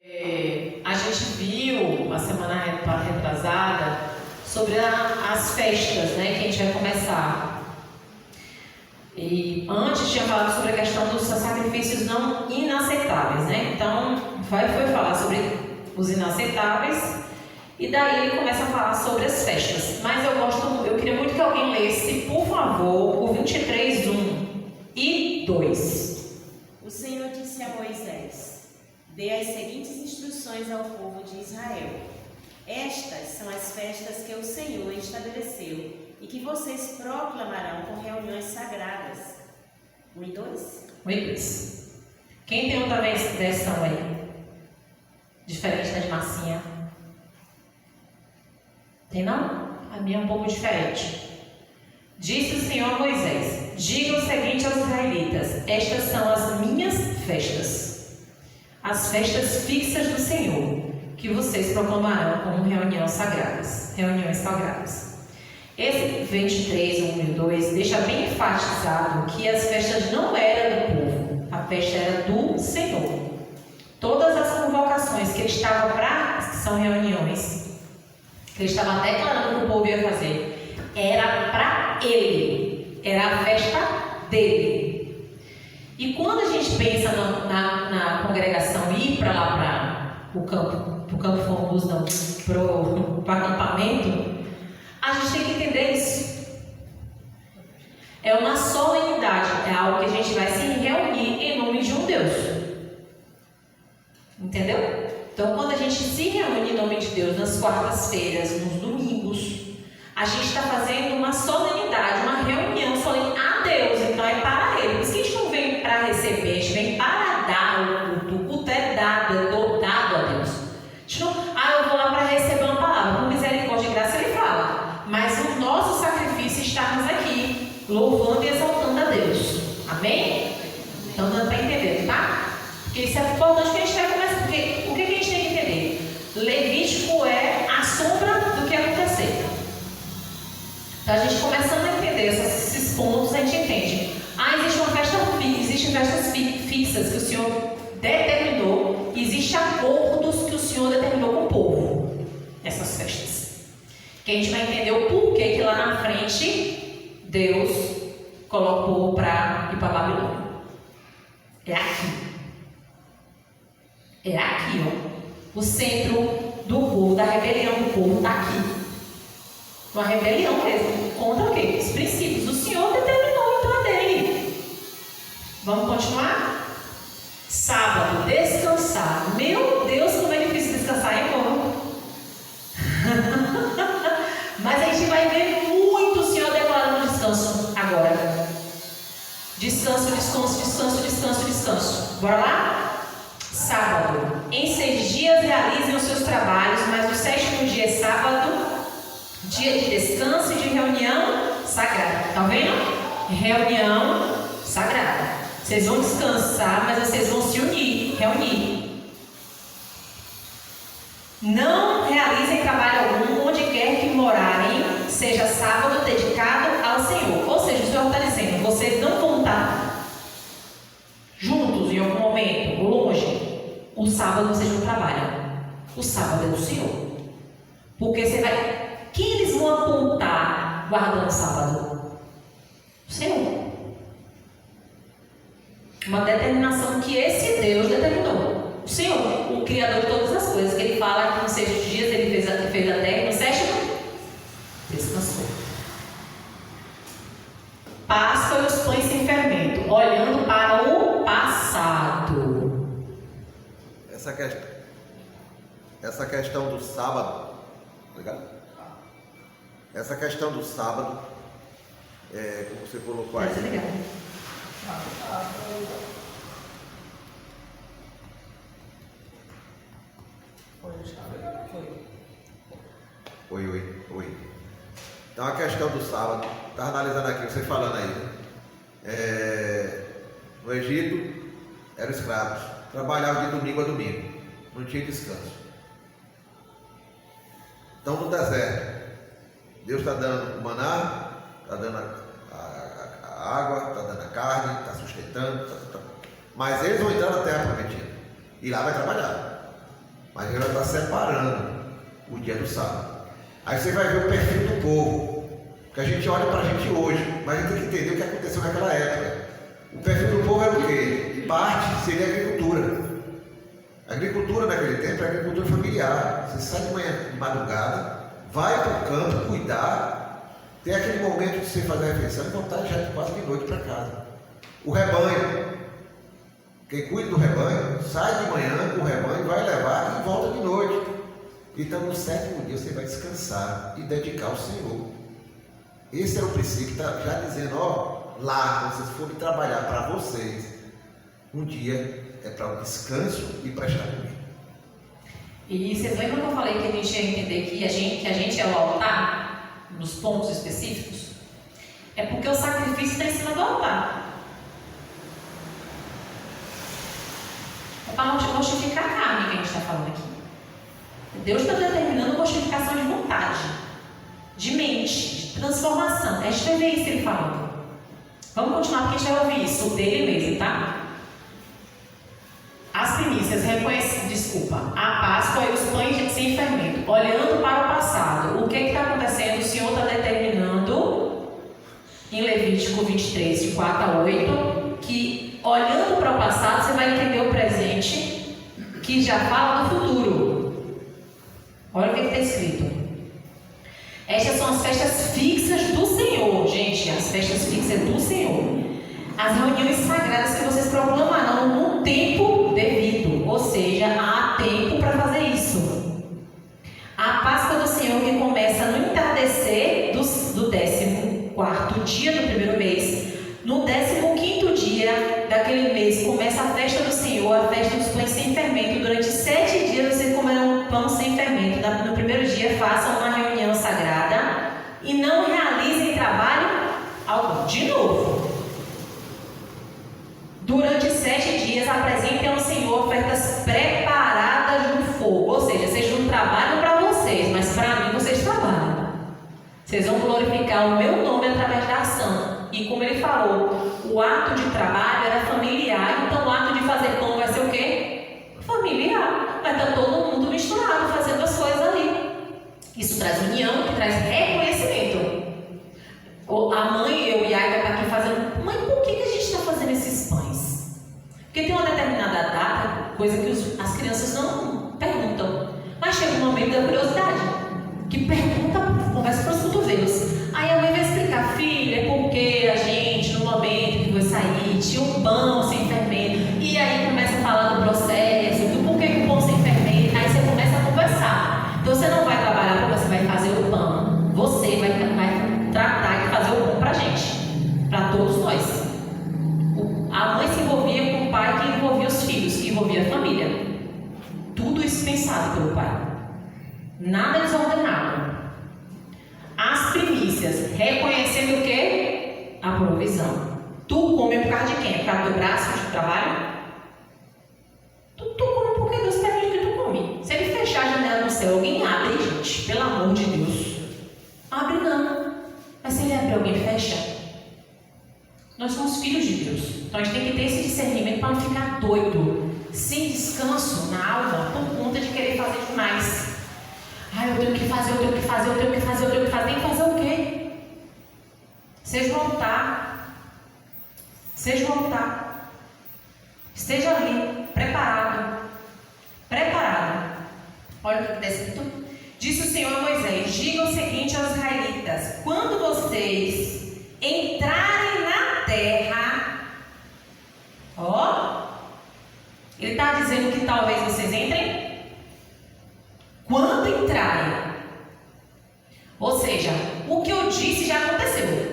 A gente viu a semana retrasada sobre as festas, né, que a gente vai começar. E antes tinha falado sobre a questão dos sacrifícios não inaceitáveis, né? Então foi falar sobre os inaceitáveis e daí ele começa a falar sobre as festas. Mas eu queria muito que alguém lesse, por favor, o 23, 1 e 2. O Senhor disse a Moisés: dê as seguintes instruções ao povo de Israel. Estas são as festas que o Senhor estabeleceu e que vocês proclamarão com reuniões sagradas. 1 e 2. 1 e 2. Quem tem outra versão aí? Diferente da de Marcinha? Tem não? A minha é um pouco diferente. Disse o Senhor a Moisés: diga o seguinte aos israelitas: estas são as minhas festas, as festas fixas do Senhor, que vocês proclamarão como reuniões sagradas. Esse 23, 1 e 2 deixa bem enfatizado que as festas não eram do povo, a festa era do Senhor. Todas as convocações que ele estava que são reuniões, que ele estava declarando que o povo ia fazer, era para ele, era a festa dele. E quando a gente pensa na congregação ir para lá, para o campo Fomos, não, para o acampamento, a gente tem que entender isso. É uma solenidade, é algo que a gente vai se reunir em nome de um Deus. Entendeu? Então, quando a gente se reúne em nome de Deus nas quartas-feiras, nos domingos, a gente está fazendo uma solenidade, uma reunião solene a Deus. Então, é para Ele. Por isso que a gente não vem para receber, a gente vem para dar o culto. O culto é dado a Deus. A gente não, eu vou lá para receber uma palavra. Com misericórdia e graça, Ele fala. Mas o nosso sacrifício é estarmos aqui, louvando e exaltando a Deus. Amém? Então, dando para entender, tá? Porque isso é importante que a gente vai começar. Porque o que a gente tem que entender? Levítico é a sombra do que acontecer. Então, a gente começando a entender esses pontos, a gente entende. Existe uma festa fixa, existem festas fixas que o Senhor determinou, e existem acordos que o Senhor determinou com o povo. Essas festas. Que a gente vai entender o porquê que lá na frente Deus colocou para ir para Babilônia. É aqui. É aqui, ó. O centro do povo, da rebelião do povo, está aqui. Uma rebelião mesmo. Contra o quê? Os princípios. O Senhor determinou então a dele. Vamos continuar? Sábado, descansar. Meu Deus, como é difícil descansar, hein, povo? Mas a gente vai ver muito o Senhor declarando descanso agora. Descanso, descanso, descanso, descanso, descanso. Bora lá? Sábado. Em 6 dias realizem os seus trabalhos, mas o 7º dia é sábado, dia de descanso e de reunião sagrada. Tá vendo? Reunião sagrada. Vocês vão descansar, mas vocês vão se reunir. Não realizem trabalho algum onde quer que morarem, seja sábado dedicado ao Senhor. Ou seja, o Senhor está dizendo, vocês não vão estar juntos em algum momento, longe. O sábado vocês não trabalham. O sábado é do Senhor. Porque você vai... Quem eles vão apontar guardando o sábado? O Senhor. Uma determinação que esse Deus determinou. O Senhor, o Criador de todas as coisas, que Ele fala que nos 6 dias Ele fez a terra e no 7º descansou. Páscoa e os pães sem fermento, olhando para o passado. Essa questão do sábado, tá ligado? Essa questão do sábado, como você colocou aí. Oi. Então a questão do sábado, estava analisando aqui, você falando aí, no Egito eram escravos, trabalhavam de domingo a domingo, não tinha descanso. Então no deserto, Deus está dando o maná, está dando a água, está dando a carne, está sustentando, mas eles vão entrar na terra prometida, e lá vai trabalhar. mas ele vai estar separando o dia do sábado. Aí você vai ver o perfil do povo, que a gente olha para a gente hoje, mas a gente tem que entender o que aconteceu naquela época. O perfil do povo era o quê? Parte seria a agricultura. A agricultura naquele tempo é a agricultura familiar. Você sai de manhã, de madrugada, vai para o campo cuidar, tem aquele momento de você fazer a refeição e voltar já quase de noite para casa. O rebanho, quem cuida do rebanho, sai de manhã com o rebanho, vai levar e volta de noite. Então no sétimo dia você vai descansar e dedicar ao Senhor. Esse era o princípio que está já dizendo, ó, lá, quando vocês forem trabalhar para vocês, um dia é para o descanso e para estar comigo. E vocês lembram que eu falei que a gente ia entender que a gente é o altar, nos pontos específicos? É porque o sacrifício está em cima do altar. É para mortificar a carne que a gente está falando aqui. Deus está determinando mortificação de vontade, de mente, de transformação. A gente vai ver isso ele falando. Vamos continuar porque a gente vai ouvir isso dele mesmo, tá? As primícias, a Páscoa e os pães sem fermento. Olhando para o passado, o que está acontecendo? O Senhor está determinando em Levítico 23, de 4 a 8, que olhando para o passado, você vai entender o presente, que já fala do futuro. Olha o que está escrito. Estas são as festas fixas do Senhor, gente. As festas fixas do Senhor. As reuniões sagradas que vocês proclamarão no tempo devido, ou seja, há tempo para fazer isso. A Páscoa do Senhor, que começa no entardecer do 14º dia do primeiro mês. No 15º dia daquele mês começa a festa do Senhor, a festa dos pães sem fermento. Durante 7 dias vocês comerão pão sem fermento. No primeiro dia façam uma reunião sagrada e não realizem trabalho algum. De novo. Durante 7 dias apresentem ao Senhor ofertas preparadas no fogo. Ou seja, vocês não trabalham para vocês, mas para mim vocês trabalham. Vocês vão glorificar o meu nome através da ação. E como ele falou, o ato de trabalho era familiar. Então o ato de fazer pão vai ser o quê? Familiar. Vai estar todo mundo misturado, fazendo as coisas ali. Isso traz união, que traz reconhecimento. A mãe, eu e a Ai vai estar aqui fazendo. Mãe, por que a gente está fazendo esses pães? Porque tem uma determinada data, coisa que as crianças não perguntam. Mas chega um momento da curiosidade, que pergunta, conversa para os cotovelos. Aí a mãe vai explicar, filha, é porque a gente, no momento que foi sair, tinha um pão sem fermento. E aí começa a falar do processo, do porquê que o pão sem fermento. Aí você começa a conversar. Então você não vai trabalhar porque você vai fazer o pão. Você vai tratar de fazer o pão para a gente, para todos nós. A mãe se envolvia com o pai, que envolvia os filhos, que envolvia a família. Tudo isso pensado pelo pai. Nada desordenado. As primícias, reconhecendo o quê? A provisão. Tu come por causa de quem? Por causa do teu braço de trabalho? Tu come porque Deus permite que tu come. Se ele fechar a janela do céu, alguém abre, gente. Pelo amor de Deus. Abre não. Mas se ele abrir, alguém fecha? Nós somos filhos de Deus. Então a gente tem que ter esse discernimento para não ficar doido, sem descanso na alma, por conta de querer fazer demais. Eu tenho que fazer. Tem que fazer o quê? Seja um altar. Esteja ali, preparado. Olha o que está escrito. Disse o Senhor a Moisés: diga o seguinte aos israelitas: quando vocês entrarem na terra, ele está dizendo que talvez vocês entrem quando entrarem. Ou seja, o que eu disse já aconteceu.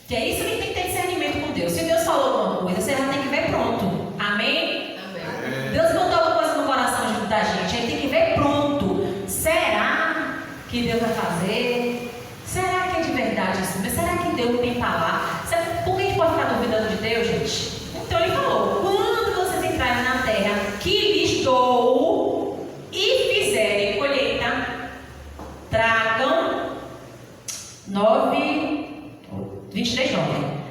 Que é isso que tem que ter discernimento com Deus. Se Deus falou alguma coisa, você já tem que ver pronto. Amém? Amém. Deus botou alguma coisa no coração da gente, a gente tem que ver pronto. Será que Deus vai fazer? Será que é de verdade isso? Mas será que Deus tem palavra? Por que a gente pode ficar duvidando de Deus, gente? Então ele falou: quando vocês entrarem na terra que lhes dou e fizerem colheita, tragam 23:9.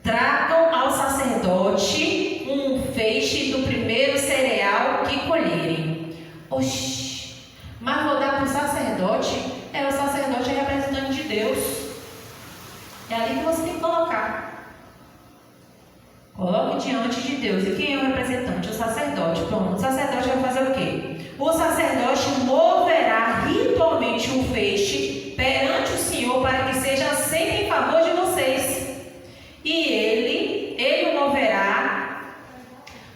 Tragam ao sacerdote um feixe do primeiro cereal que colherem. Oxi, mas vou dar para o sacerdote? O sacerdote é representante de Deus. É ali que você tem que colocar. Coloque diante de Deus. E quem é o representante? O sacerdote. Pronto, o sacerdote vai fazer o quê? O sacerdote moverá ritualmente um feixe perante o Senhor para que seja aceito em favor de vocês. E ele o moverá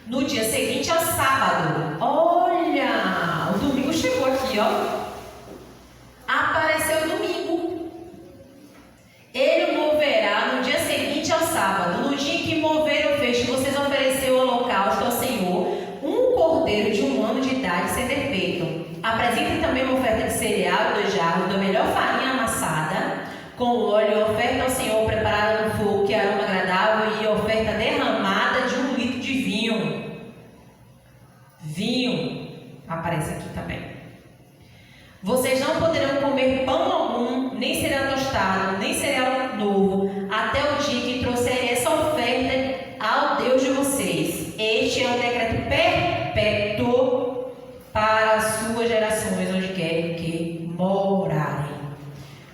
no dia seguinte ao sábado. Olha, o domingo chegou aqui, ó. Apareceu o domingo. Ele o moverá no dia seguinte ao sábado. No dia em que mover o feixe, vocês oferecer o holocausto ao Senhor, um cordeiro de 1 ano de idade sem defeito. Apresentem também uma oferta de cereal e 2 jarros da melhor farinha amassada, com óleo, oferta ao Senhor preparada no fogo, que é aroma agradável, e oferta derramada de 1 litro de vinho. Vinho aparece aqui também. Vocês não poderão comer pão algum, nem cereal tostado, nem cereal novo, até o dia que trouxerem essa oferta ao Deus de vocês. Este é um decreto perpétuo para as suas gerações, onde querem que morarem.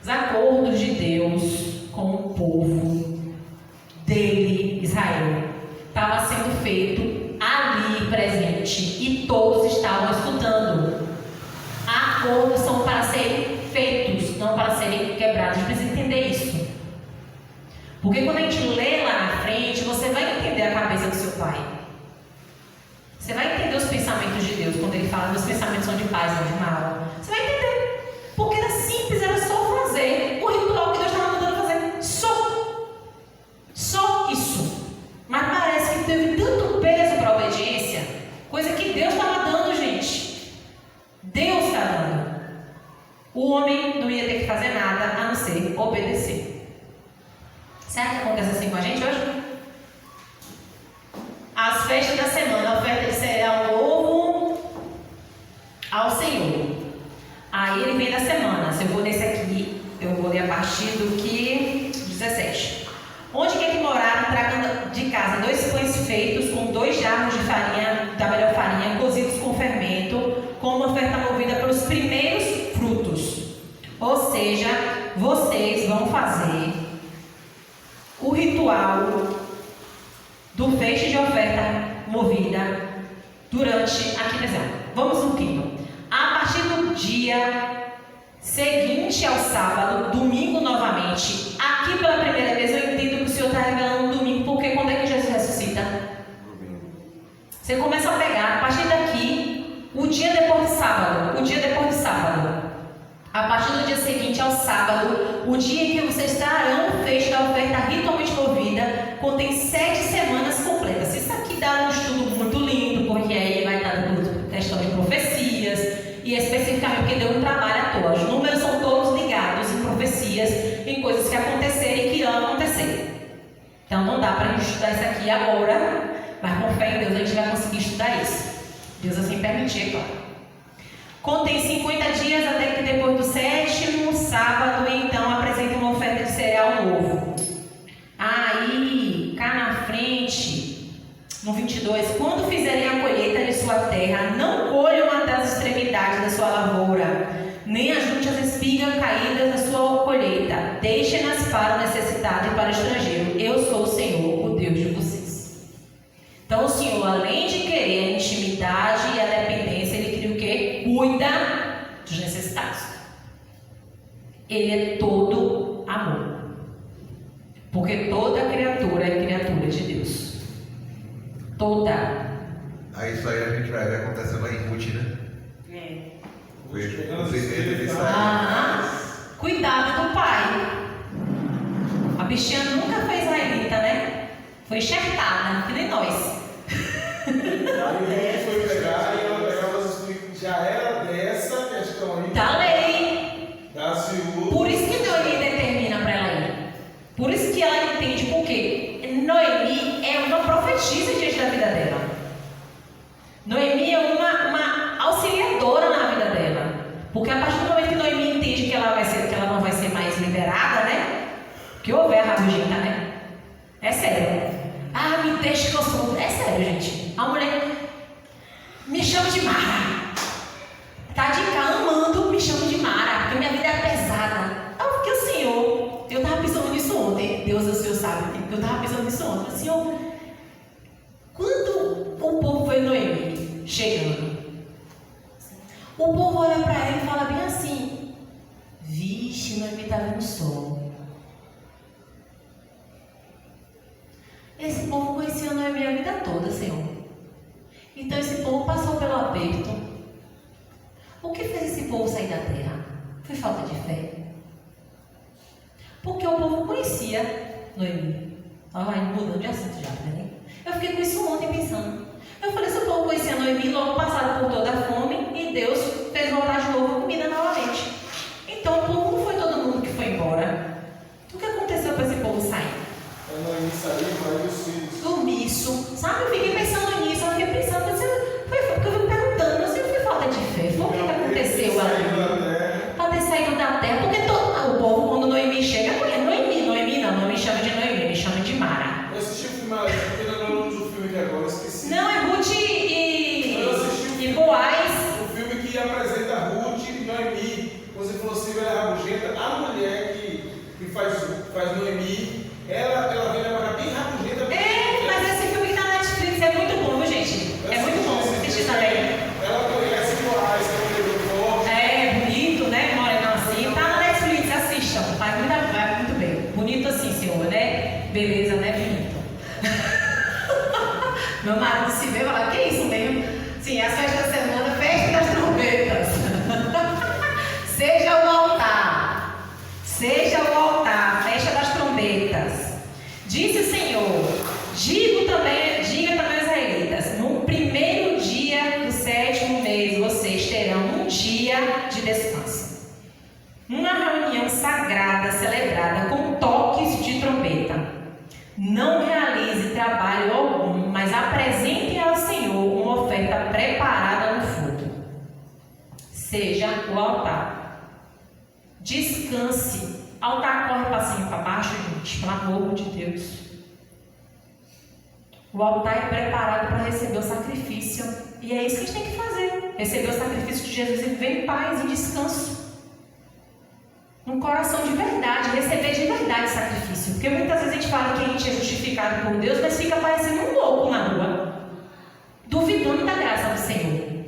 Os acordos de Deus com o povo dele, Israel, estava sendo feito ali presente e todos estavam escutando. Acordos são para serem feitos, não para serem quebrados. A gente precisa entender isso. Porque quando a gente lê lá na frente, você vai entender a cabeça do seu pai. Você vai entender os pensamentos de Deus quando ele fala que os pensamentos são de paz, não de mal. Você vai entender. Porque era simples, era só fazer o ritual que Deus estava mandando fazer. Só isso. Mas parece que teve tanto peso para a obediência, coisa que Deus estava dando, gente. Deus está dando. O homem não ia ter que fazer nada a não ser obedecer. Será que acontece assim com a gente hoje? As festas da semana, a oferta de cereal novo ao Senhor. Aí ele vem da semana. Se eu vou nesse aqui, eu vou ler a partir do que? 17. Onde quer que morar, tragam de casa 2 pães feitos com 2 jarros de farinha, da melhor farinha, cozidos com fermento, com uma oferta movida pelos primeiros frutos. Ou seja, vocês vão fazer o ritual do feixe de oferta movida durante aqui, por exemplo, vamos no quinto. A partir do dia seguinte ao sábado, domingo novamente, aqui pela primeira vez eu entendo que o Senhor está revelando um domingo, porque quando é que Jesus ressuscita? Você começa a pegar, a partir daqui, o dia depois do sábado, a partir do dia seguinte ao sábado, o dia em que vocês trarão o feixe da oferta ritualmente movida, contém 7 semanas completas. Isso aqui dá um estudo muito lindo, porque aí vai dar questão de profecias, e especificamente porque deu um trabalho à toa. Os números são todos ligados em profecias, em coisas que aconteceram e que irão acontecer. Então não dá para a gente estudar isso aqui agora, mas com fé em Deus a gente vai conseguir estudar isso. Deus assim permitir, é claro. Contém 50 dias até que depois do 7º sábado, então apresenta uma oferta de cereal novo. Aí, cá na frente, no 22, quando fizerem a colheita de sua terra, não colham até as extremidades da sua lavoura, nem ajunte as espigas caídas da sua colheita. Deixem-nas para o necessitado e para o estrangeiro. Eu sou o Senhor, o Deus de vocês. Então o Senhor, além de querer a intimidade e a dependência, Ele queria o quê? Cuida dos necessitados. Ele é todo amor. Porque toda criatura é criatura de Deus. Toda. Aí isso aí a gente vai ver acontecendo lá em Ruth, né? Cuidado do pai. A bichinha nunca foi israelita, né? Foi enxertada, que nem nós. Aí foi pegar e ela já era dessa questão aí. Da lei. Das viúvas. Por isso que Noemi determina para ela ir. Por isso que ela entende por quê. Noemi é uma profetisa diante da vida dela. Noemi é uma auxiliadora na vida dela. Porque a partir do momento que Noemi entende que ela não vai ser mais liberada, né? Que houver a rabugenta, né? É sério. Ah, me deixa que eu sou. É sério, gente. A mulher me chama de Mara. chegando. O povo olha para ele e fala bem assim: vixe, Noemi está vendo o sol. Esse povo conhecia Noemi a vida toda, Senhor. Então esse povo passou pelo aperto. O que fez esse povo sair da terra? Foi falta de fé? Porque o povo conhecia Noemi. Vai mudando de assunto já, né? Eu fiquei com isso ontem pensando. Eu falei, se o povo conhecia Noemi, logo passaram por toda a fome e Deus fez voltar de novo a comida novamente. Então o povo não foi todo mundo que foi embora. O que aconteceu para esse povo sair? A Noemi saiu, mas os filhos. Sumiço. Sabe, eu fiquei pensando nisso, eu fiquei pensando, foi porque eu fui perguntando, não sei se foi falta de fé. Foi o que aconteceu ali? Para ter saído da terra, porque o povo, quando Noemi chega, não é Noemi não me chama de Noemi, me chama de Mara. Eu assisti o filme, eu não lembro do filme que agora, esqueci. Não, é Ruth e Boaz. O filme que apresenta Ruth e Noemi. Você falou assim, ela é rabugenta. A mulher que faz Noemi, ela vem lembrar bem rabugenta. Mas esse filme que tá na Netflix é muito bom, viu, gente? É muito bom, assistir também. Ela conhece Boaz, que é um negro forte. É bonito, né? Morenão assim. Tá na Netflix, assistam. Vai muito bem. Bonito assim, senhor, né? Beleza, né? Bonito. Meu marido se vê e fala, que isso mesmo? Sim, as festas da semana, festa das trombetas. Seja o altar. Seja o altar, festa das trombetas. Disse o Senhor, diga também aos israelitas, no primeiro dia do 7º mês, vocês terão um dia de descanso. Uma reunião sagrada celebrada com toques de trombeta. Não realize trabalho algum, mas apresentem ao Senhor uma oferta preparada no fogo. Seja o altar. Descanse. Altar corre para cima e para baixo, gente, pelo amor de Deus. O altar é preparado para receber o sacrifício. E é isso que a gente tem que fazer. Receber o sacrifício de Jesus e viver em paz e descanso. Um coração de verdade, receber de verdade o sacrifício. Porque muitas vezes a gente fala que a gente é justificado por Deus, mas fica parecendo um louco na rua, duvidando da graça do Senhor.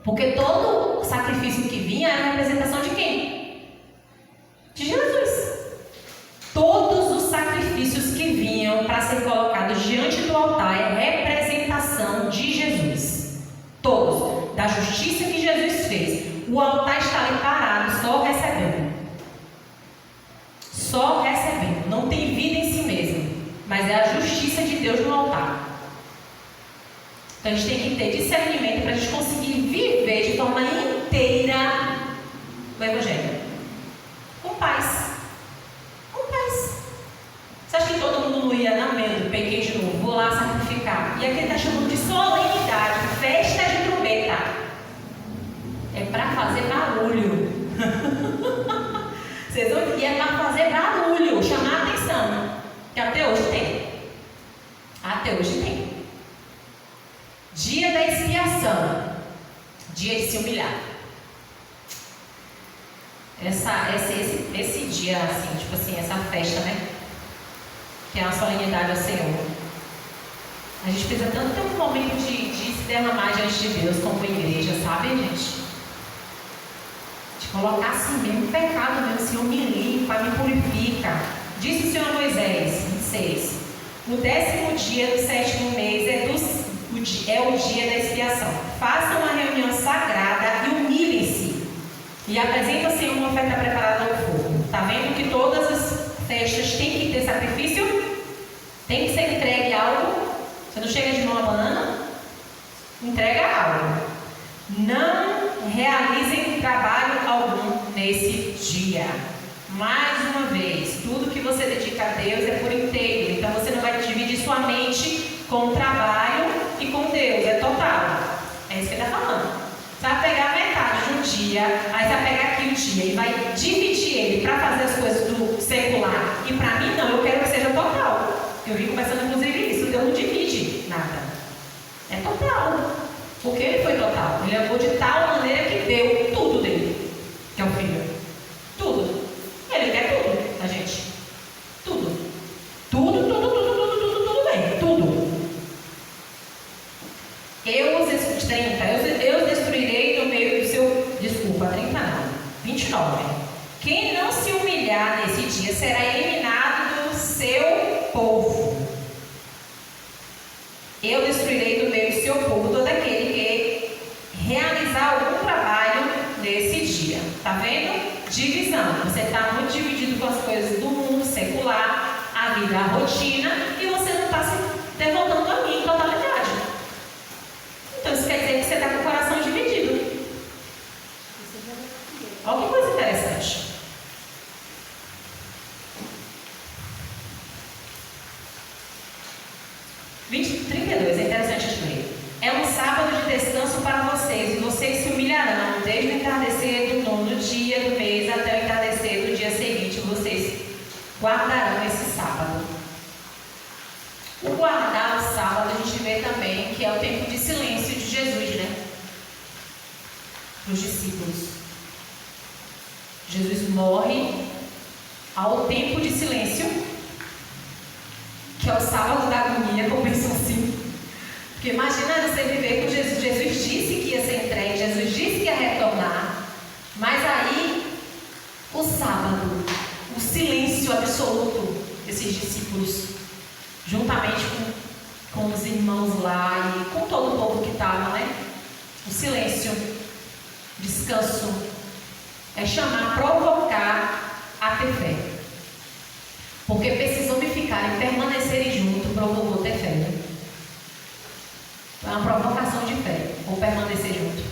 Porque todo sacrifício que vinha era a representação de quem? De Jesus. Todos os sacrifícios que vinham para ser colocados diante do altar é representação de Jesus. Todos. Da justiça que Jesus fez. O altar está ali parado, só recebendo. Só recebendo. Não tem vida em si mesmo. Mas é a justiça de Deus no altar. Então a gente tem que ter discernimento para a gente conseguir viver de forma inteira o Evangelho. Com paz. Com paz. Você acha que todo mundo não ia, não mesmo, peguei de novo, vou lá sacrificar? E aqui ele está chamando de solenidade, festa de trombeta. É para fazer barulho. Vocês vão ver, é para fazer barulho, chamar a atenção. Que até hoje tem. Até hoje tem. Dia da expiação. Dia de se humilhar. Esse dia, assim, tipo assim, essa festa, né? Que é uma solenidade ao Senhor. A gente precisa tanto ter um momento de se derramar diante de Deus como igreja, sabe, gente? De colocar assim mesmo, pecado mesmo, Senhor me limpa, me purifica. Disse o Senhor a Moisés, 26. No 10º dia do 7º mês é o dia da expiação. Façam uma reunião sagrada e humilhem-se. E apresenta ao Senhor uma oferta preparada ao fogo. Está vendo que todas as festas têm que ter sacrifício? Tem que ser entregue algo. Você não chega de mão a banana? Entrega algo. Não realizem trabalho algum nesse dia. Mais uma vez, tudo que você dedica a Deus é por inteiro. Então você não vai dividir sua mente com o trabalho e com Deus. É total. É isso que ele está falando. Você vai pegar metade de um dia, aí você vai pegar aqui um dia e vai dividir ele para fazer as coisas do secular. E para mim não, eu quero que seja total. Eu vim conversando inclusive isso, Deus não divide nada. É total. Porque ele foi total. Ele levou de tal maneira que deu tudo dele, que é o filho. Tudo. Ele quer tudo da gente. Tudo. Tudo bem. Tudo. Eu os tenho 29. Quem não se humilhar nesse dia será eliminado do seu povo. Eu destruirei do meio do seu povo todo aquele que realizar algum trabalho nesse dia. Tá vendo? Divisão. Você está muito dividido com as coisas do mundo secular, a vida, a rotina, e você não está se devoltando a mim em totalidade. Então isso quer dizer que você está com o coração dividido. Olha que coisa interessante. Versículo 32, é interessante de ler. É um sábado de descanso para vocês, e vocês se humilharão desde o entardecer do 9º dia do mês até o entardecer do dia seguinte. Vocês guardarão esse sábado. O guardar o sábado, a gente vê também que é o tempo de silêncio de Jesus, né? Para os discípulos. Jesus morre ao tempo de silêncio, que é o sábado da agonia, como pensam assim. Porque imagina você viver com Jesus. Jesus disse que ia ser entregue, Jesus disse que ia retornar. Mas aí, o sábado, o silêncio absoluto desses discípulos, juntamente com os irmãos lá e com todo o povo que estava, né? O silêncio, descanso, é chamar, provocar a ter fé. Porque precisou me ficar e permanecerem juntos, provocou ter fé, né? É uma provocação de fé, ou permanecer junto.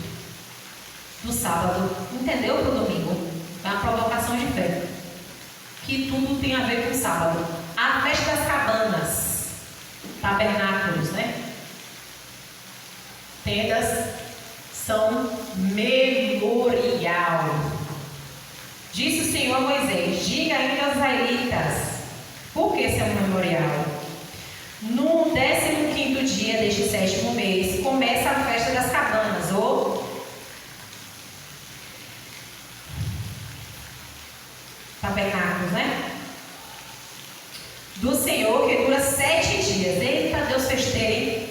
No sábado, entendeu? Para o domingo, é uma provocação de fé. Que tudo tem a ver com o sábado. A festa das cabanas, tabernáculos, né? Tendas são memorial. Disse o Senhor a Moisés: diga ainda aos israelitas, por que esse é um memorial? No 15º dia deste 7º mês, começa a festa das cabanas, ou tabernáculos, né? Do Senhor, que dura 7 dias. Eita, Deus festeiro, hein?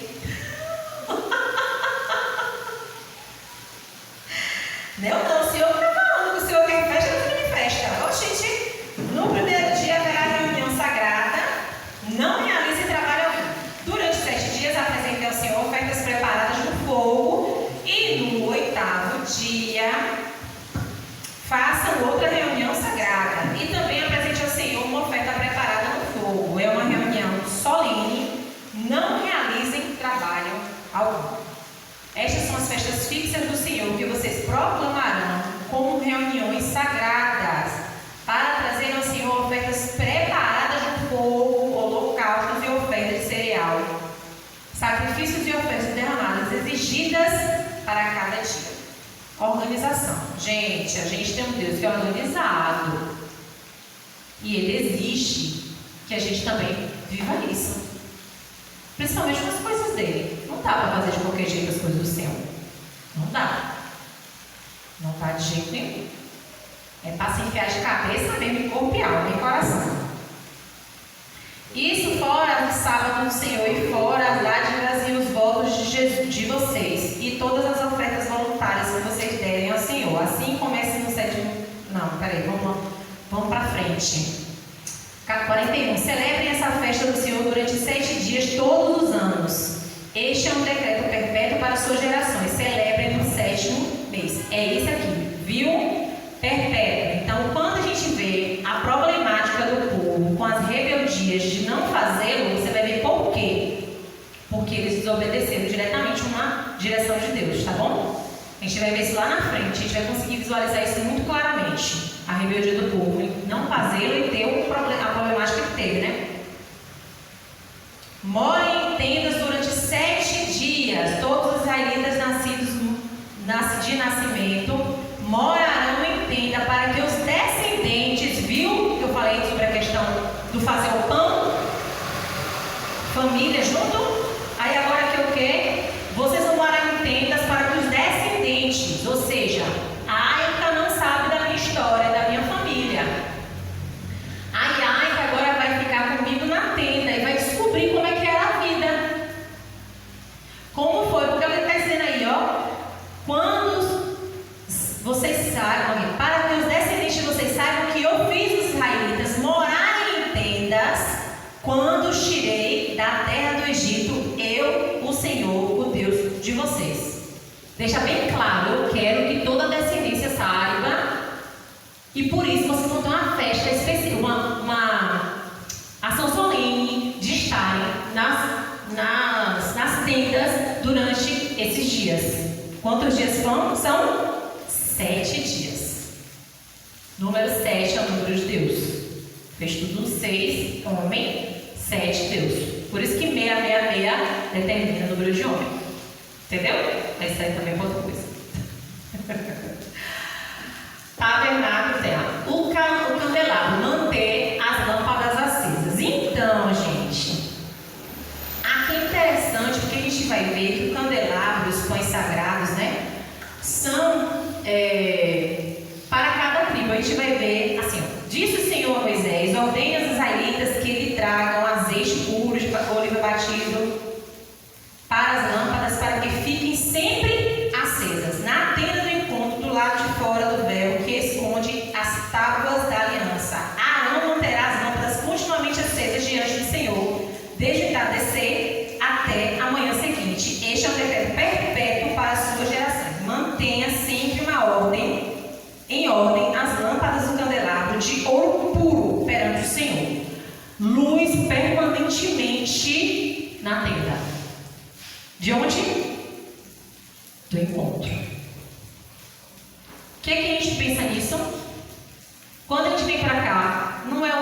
Não, o Senhor está falando que o Senhor quer festa, não tem festa. Ô, gente, no primeiro dia haverá reunião sagrada, não realize trabalho algum. Durante 7 dias apresentei ao Senhor ofertas preparadas no fogo, e no 8º dia façam outra reunião sagrada, e também apresente ao Senhor uma oferta preparada no fogo. É uma reunião solene, não realizem trabalho algum. Estas são as festas fixas do Senhor, que vocês proclamarão como reuniões sagradas, para trazer ao Senhor ofertas preparadas no fogo, holocaustos e ofertas de cereal, sacrifícios e ofertas derramadas exigidas para cada dia. Organização. Gente, a gente tem um Deus que é organizado, e Ele exige que a gente também viva isso, principalmente com as coisas dele. Não dá para fazer de qualquer jeito as coisas do céu. Não dá. Não dá de jeito nenhum. É para se enfiar de cabeça mesmo, em corpo e alma, em coração. Isso fora o sábado do Senhor, e fora as dádivas e os votos de vocês, e todas as ofertas voluntárias que vocês derem ao Senhor. Assim comece no 7º. Não, peraí, vamos para frente. 41. Celebrem essa festa do Senhor durante 7 dias todos os anos. Este é um decreto perpétuo para suas gerações. Celebrem no 7º mês. É esse aqui, viu? Perpétuo. Então, quando a gente vê a problemática do povo com as rebeldias de não fazê-lo, você vai ver por quê. Porque eles desobedeceram diretamente uma direção de Deus, tá bom? A gente vai ver isso lá na frente. A gente vai conseguir visualizar isso muito claramente. A rebeldia do povo em não fazê-lo e ter a problemática que teve, né? Morem em tendas durante 7 dias. Todos os israelitas nascidos de nascimento morarão em tenda, para que os descendentes, viu que eu falei sobre a questão do fazer o pão? Família junto? Aí agora que o quê? Vocês vão morar em tendas para que os descendentes, ou seja, a Aika não sabe da minha história, da minha família. A Aika agora vai ficar comigo na tenda e vai descobrir como é que era a vida. Como foi? Porque ele está dizendo aí, ó, quando vocês sabem, para que os vocês. Deixa bem claro, eu quero que toda a descendência saiba, e por isso vocês vão ter uma festa específica, uma ação solene de estarem nas tendas durante esses dias. Quantos dias são? 7 dias. Número 7 é o número de Deus. Fez tudo no 6, homem, 7, Deus. Por isso que 666 determina o número de homem. Entendeu? Mas isso aí também é outra coisa. Tabernáculo terra. O candelabro, manter as lâmpadas acesas. Então, gente, aqui é interessante porque a gente vai ver que o candelabro, os pães sagrados, né, são para cada tribo. A gente vai ver assim: disse o Senhor a Moisés: ordene aos israelitas que lhe tragam azeite puro de oliva batido para as lâmpadas, para que fiquem sempre acesas na tenda do encontro, do lado de fora do véu que esconde as tábuas da aliança. Arão manterá as lâmpadas continuamente acesas diante do Senhor, desde o entardecer até a manhã seguinte. Este é um decreto perpétuo para as suas gerações. Mantenha sempre em ordem as lâmpadas do candelabro de ouro puro perante o Senhor, luz permanentemente na tenda. De onde? Do encontro. O que a gente pensa nisso? Quando a gente vem para cá, não é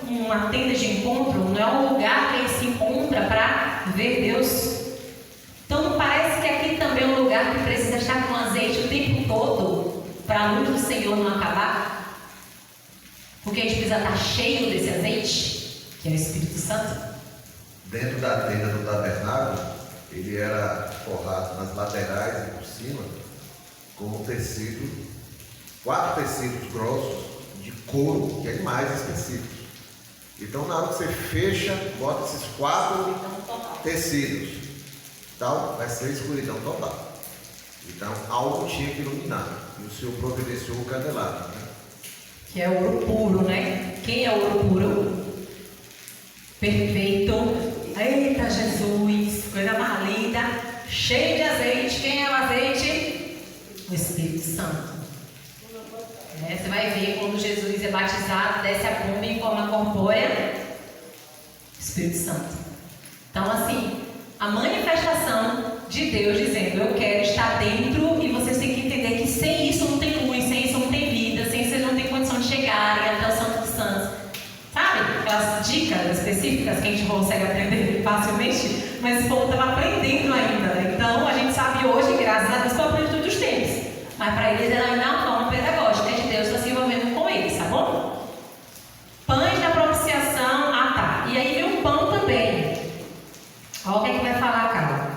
uma tenda de encontro, não é um lugar que a gente se encontra para ver Deus. Então não parece que aqui também é um lugar que precisa estar com azeite o tempo todo para a luz do Senhor não acabar? Porque a gente precisa estar cheio desse azeite, que é o Espírito Santo. Dentro da tenda do tabernáculo, ele era forrado nas laterais e por cima com um tecido, 4 tecidos grossos de couro, que é mais específicos. Então, na hora que você fecha, bota esses 4 tecidos, então vai ser escuridão total. Então, algo tinha que iluminar, e o Senhor providenciou o candelabro, né? Que é ouro puro, né? Quem é ouro puro? Perfeito. Eita Jesus, coisa mais linda, cheio de azeite. Quem é o azeite? O Espírito Santo. Você vai ver quando Jesus é batizado, desce a pomba em forma corpórea. Espírito Santo. Então, assim, a manifestação de Deus dizendo: eu quero estar dentro, e vocês têm que entender que sem isso não tem luz, sem isso não tem vida, sem isso vocês não têm condição de chegarem até o Santo dos Santos. Sabe? Aquelas dicas específicas que a gente consegue aprender facilmente, mas o povo estava aprendendo ainda. Então, a gente sabe hoje, graças a Deus, que eu aprendi todos os tempos. Mas para eles era ainda uma forma pedagógica de Deus está se envolvendo com eles, tá bom? Pães da propiciação, tá. E aí vem um pão também. Olha o que é que vai falar, cara.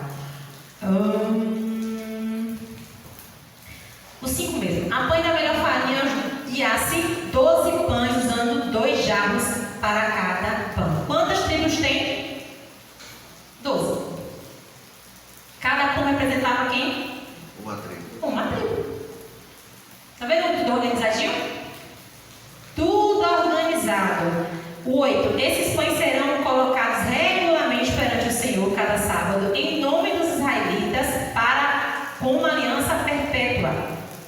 Os 5 mesmo. A pães da melhor farinha guiasse 12 pães, usando 2 jarros para cada pão. Quantas tribos tem? 12. Cada pão representava quem? Uma tribo. Uma tribo. Tá vendo tudo organizadinho? Tudo organizado. O 8. Esses pães serão colocados regularmente perante o Senhor cada sábado, em nome dos israelitas, com uma aliança perpétua.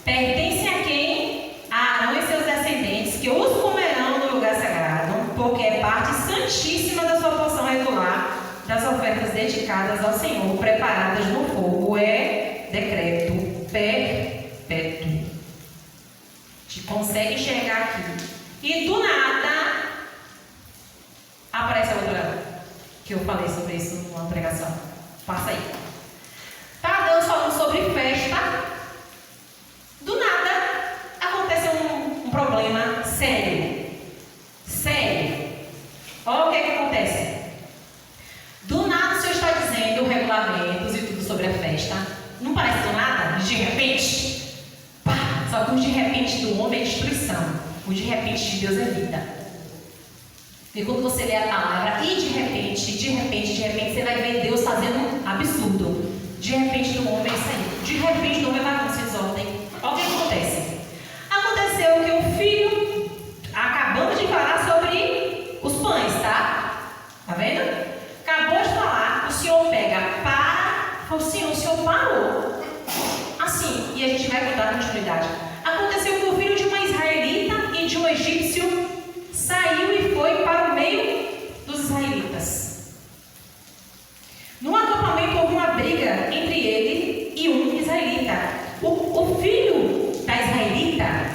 Pertencem a quem? A Arão e seus descendentes, que os comerão no lugar sagrado, porque é parte santíssima da sua porção regular das ofertas dedicadas ao Senhor, preparadas no fogo. É decreto perpétuo. A gente consegue enxergar aqui. E do nada aparece a outra que eu falei sobre isso numa pregação. Passa aí. Tá Deus falando sobre festa. Do nada aconteceu um problema sério. Sério. Olha o que acontece. Do nada o Senhor está dizendo regulamentos e tudo sobre a festa. Não parece do nada? De repente? Pá! Só que o de repente do homem é destruição. O de repente de Deus é vida. E quando você lê a palavra, e de repente, você vai ver Deus fazendo um absurdo. De repente do homem é isso aí. De repente do homem vai acontecer desordem. Olha o que acontece. Aconteceu que o filho, acabamos de falar sobre os pães, tá? Tá vendo? Acabou de falar, o Senhor pega para Falou, Senhor, o Senhor parou. Assim, e a gente vai contar a continuidade. Aconteceu que o filho de uma israelita e de um egípcio saiu e foi para o meio dos israelitas. No acampamento houve uma briga entre ele e um israelita. O filho da israelita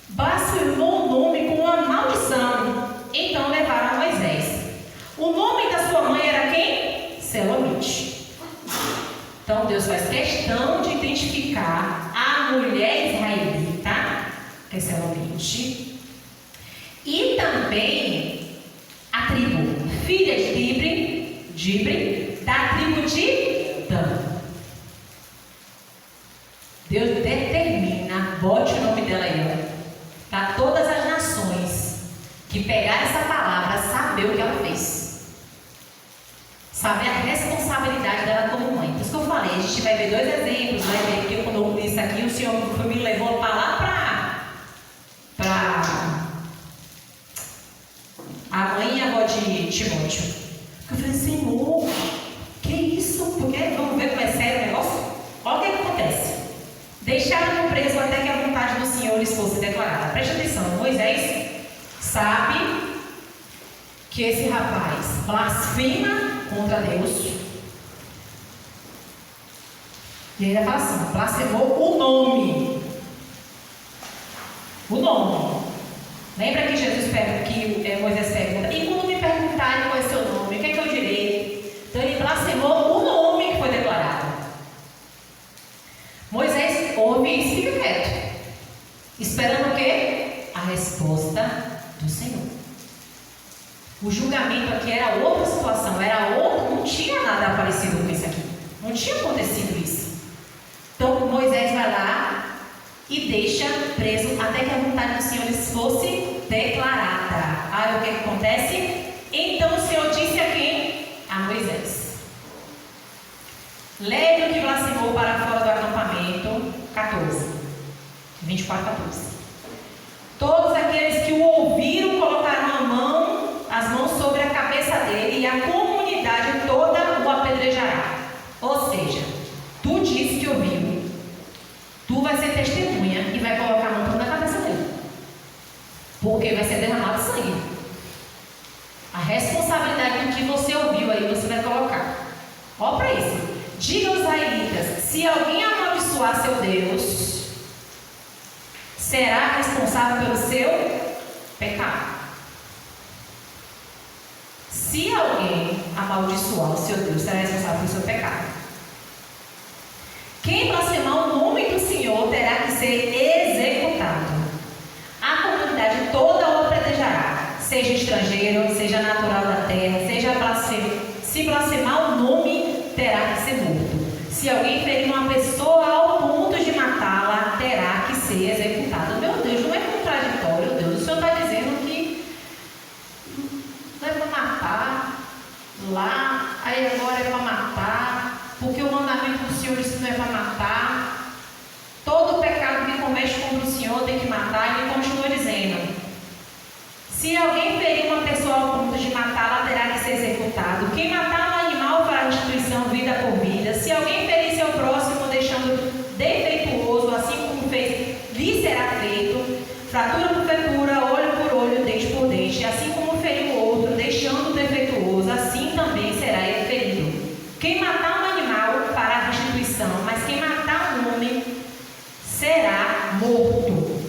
blasfemou o nome com uma maldição. Então levaram a Moisés. O nome da sua mãe era quem? Selomite. Então Deus faz questão de identificar a mulher israelita, que é Selomite, e também a tribo, filha de Dibre, da tribo de Dan. Deus determina, bote o nome dela aí, para todas as nações que pegar essa palavra saber o que ela fez, saber a responsabilidade dela como mãe. Por isso que eu falei, a gente vai ver 2 exemplos, vai ver que quando eu li isso aqui, o Senhor me levou para lá para a mãe e a avó de Timóteo. Eu falei, Senhor, que isso? Porque vamos ver como é sério o negócio? Olha o que acontece. Deixaram-no preso até que a vontade do Senhor lhes fosse declarada. Preste atenção, Moisés sabe que esse rapaz blasfema contra Deus. E ele fala assim, blasfemou o nome. O nome. Lembra que Jesus que Moisés pergunta, e quando me perguntarem qual é o seu nome, o que é que eu direi? Então ele blasfemou o nome que foi declarado. Moisés ouve e fica quieto, esperando o quê? A resposta do Senhor. O julgamento aqui era outra situação, era outra, não tinha nada parecido com isso aqui, não tinha acontecido isso. Então Moisés vai lá e deixa preso até que a vontade do Senhor lhes fosse declarada. Aí o que acontece? Então o Senhor disse a quem? A Moisés: leve o que blasfemou para fora do acampamento. 24, 14. Todos aqueles que o ouviram colocaram as mãos sobre a cabeça dele, e a comunidade toda o apedrejará. Ou seja, tu disse que ouviu, tu vai ser testemunha e vai colocar a mão na cabeça dele, porque vai ser derramado sangue. A responsabilidade do que você ouviu aí, você vai colocar. Olha para isso. Diga aos israelitas: se alguém amaldiçoar seu Deus, será responsável pelo seu pecado. Se alguém amaldiçoar o seu Deus, será responsável pelo seu pecado. Quem blasfemar o nome do Senhor terá que ser executado. A comunidade toda o apedrejará, seja estrangeiro, seja natural da terra, seja blasfemo. Se blasfemar o nome, terá que ser morto. Se alguém ferir uma pessoa ao ponto de matá-la, terá que ser executado. Meu Deus, não é contraditório, Deus. O Senhor está dizendo que não é para matar lá, aí agora é para matar, porque o mandamento do Senhor disse que não é para matar. Todo pecado que comete contra o Senhor tem que matar. E ele continua dizendo: se alguém ferir uma pessoa ao ponto de matá-la, terá que ser executado. Quem matar um animal fará restituição vida por vida. Se alguém ferir seu próximo deixando defeituoso, assim como fez, lhe será feito. Fratura por fratura, olho por olho, dente por dente. Assim como feriu o outro, deixando defeituoso, assim também será ele ferido. Quem matar um animal fará restituição, mas quem matar um homem será morto.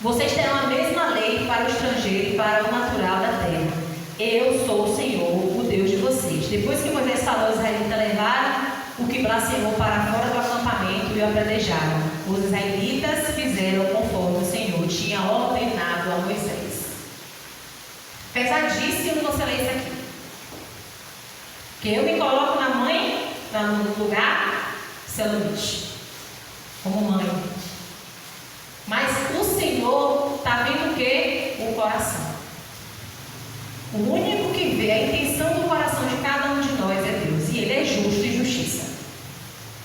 Vocês terão a mesma lei para o estrangeiro e para o natural da terra. Eu sou o Senhor, o Deus de vocês. Depois que Moisés falou, os israelitas levaram o que blasfemou para fora do acampamento e o apedrejaram. Os israelitas fizeram conforme o Senhor tinha ordenado a Moisés. Pesadíssimo você ler isso aqui. Que eu me coloco na mãe, no lugar Selomite, como mãe. Mas o Senhor está vendo o quê? O coração. O único que vê a intenção do coração de cada um de nós é Deus. E Ele é justo e justiça.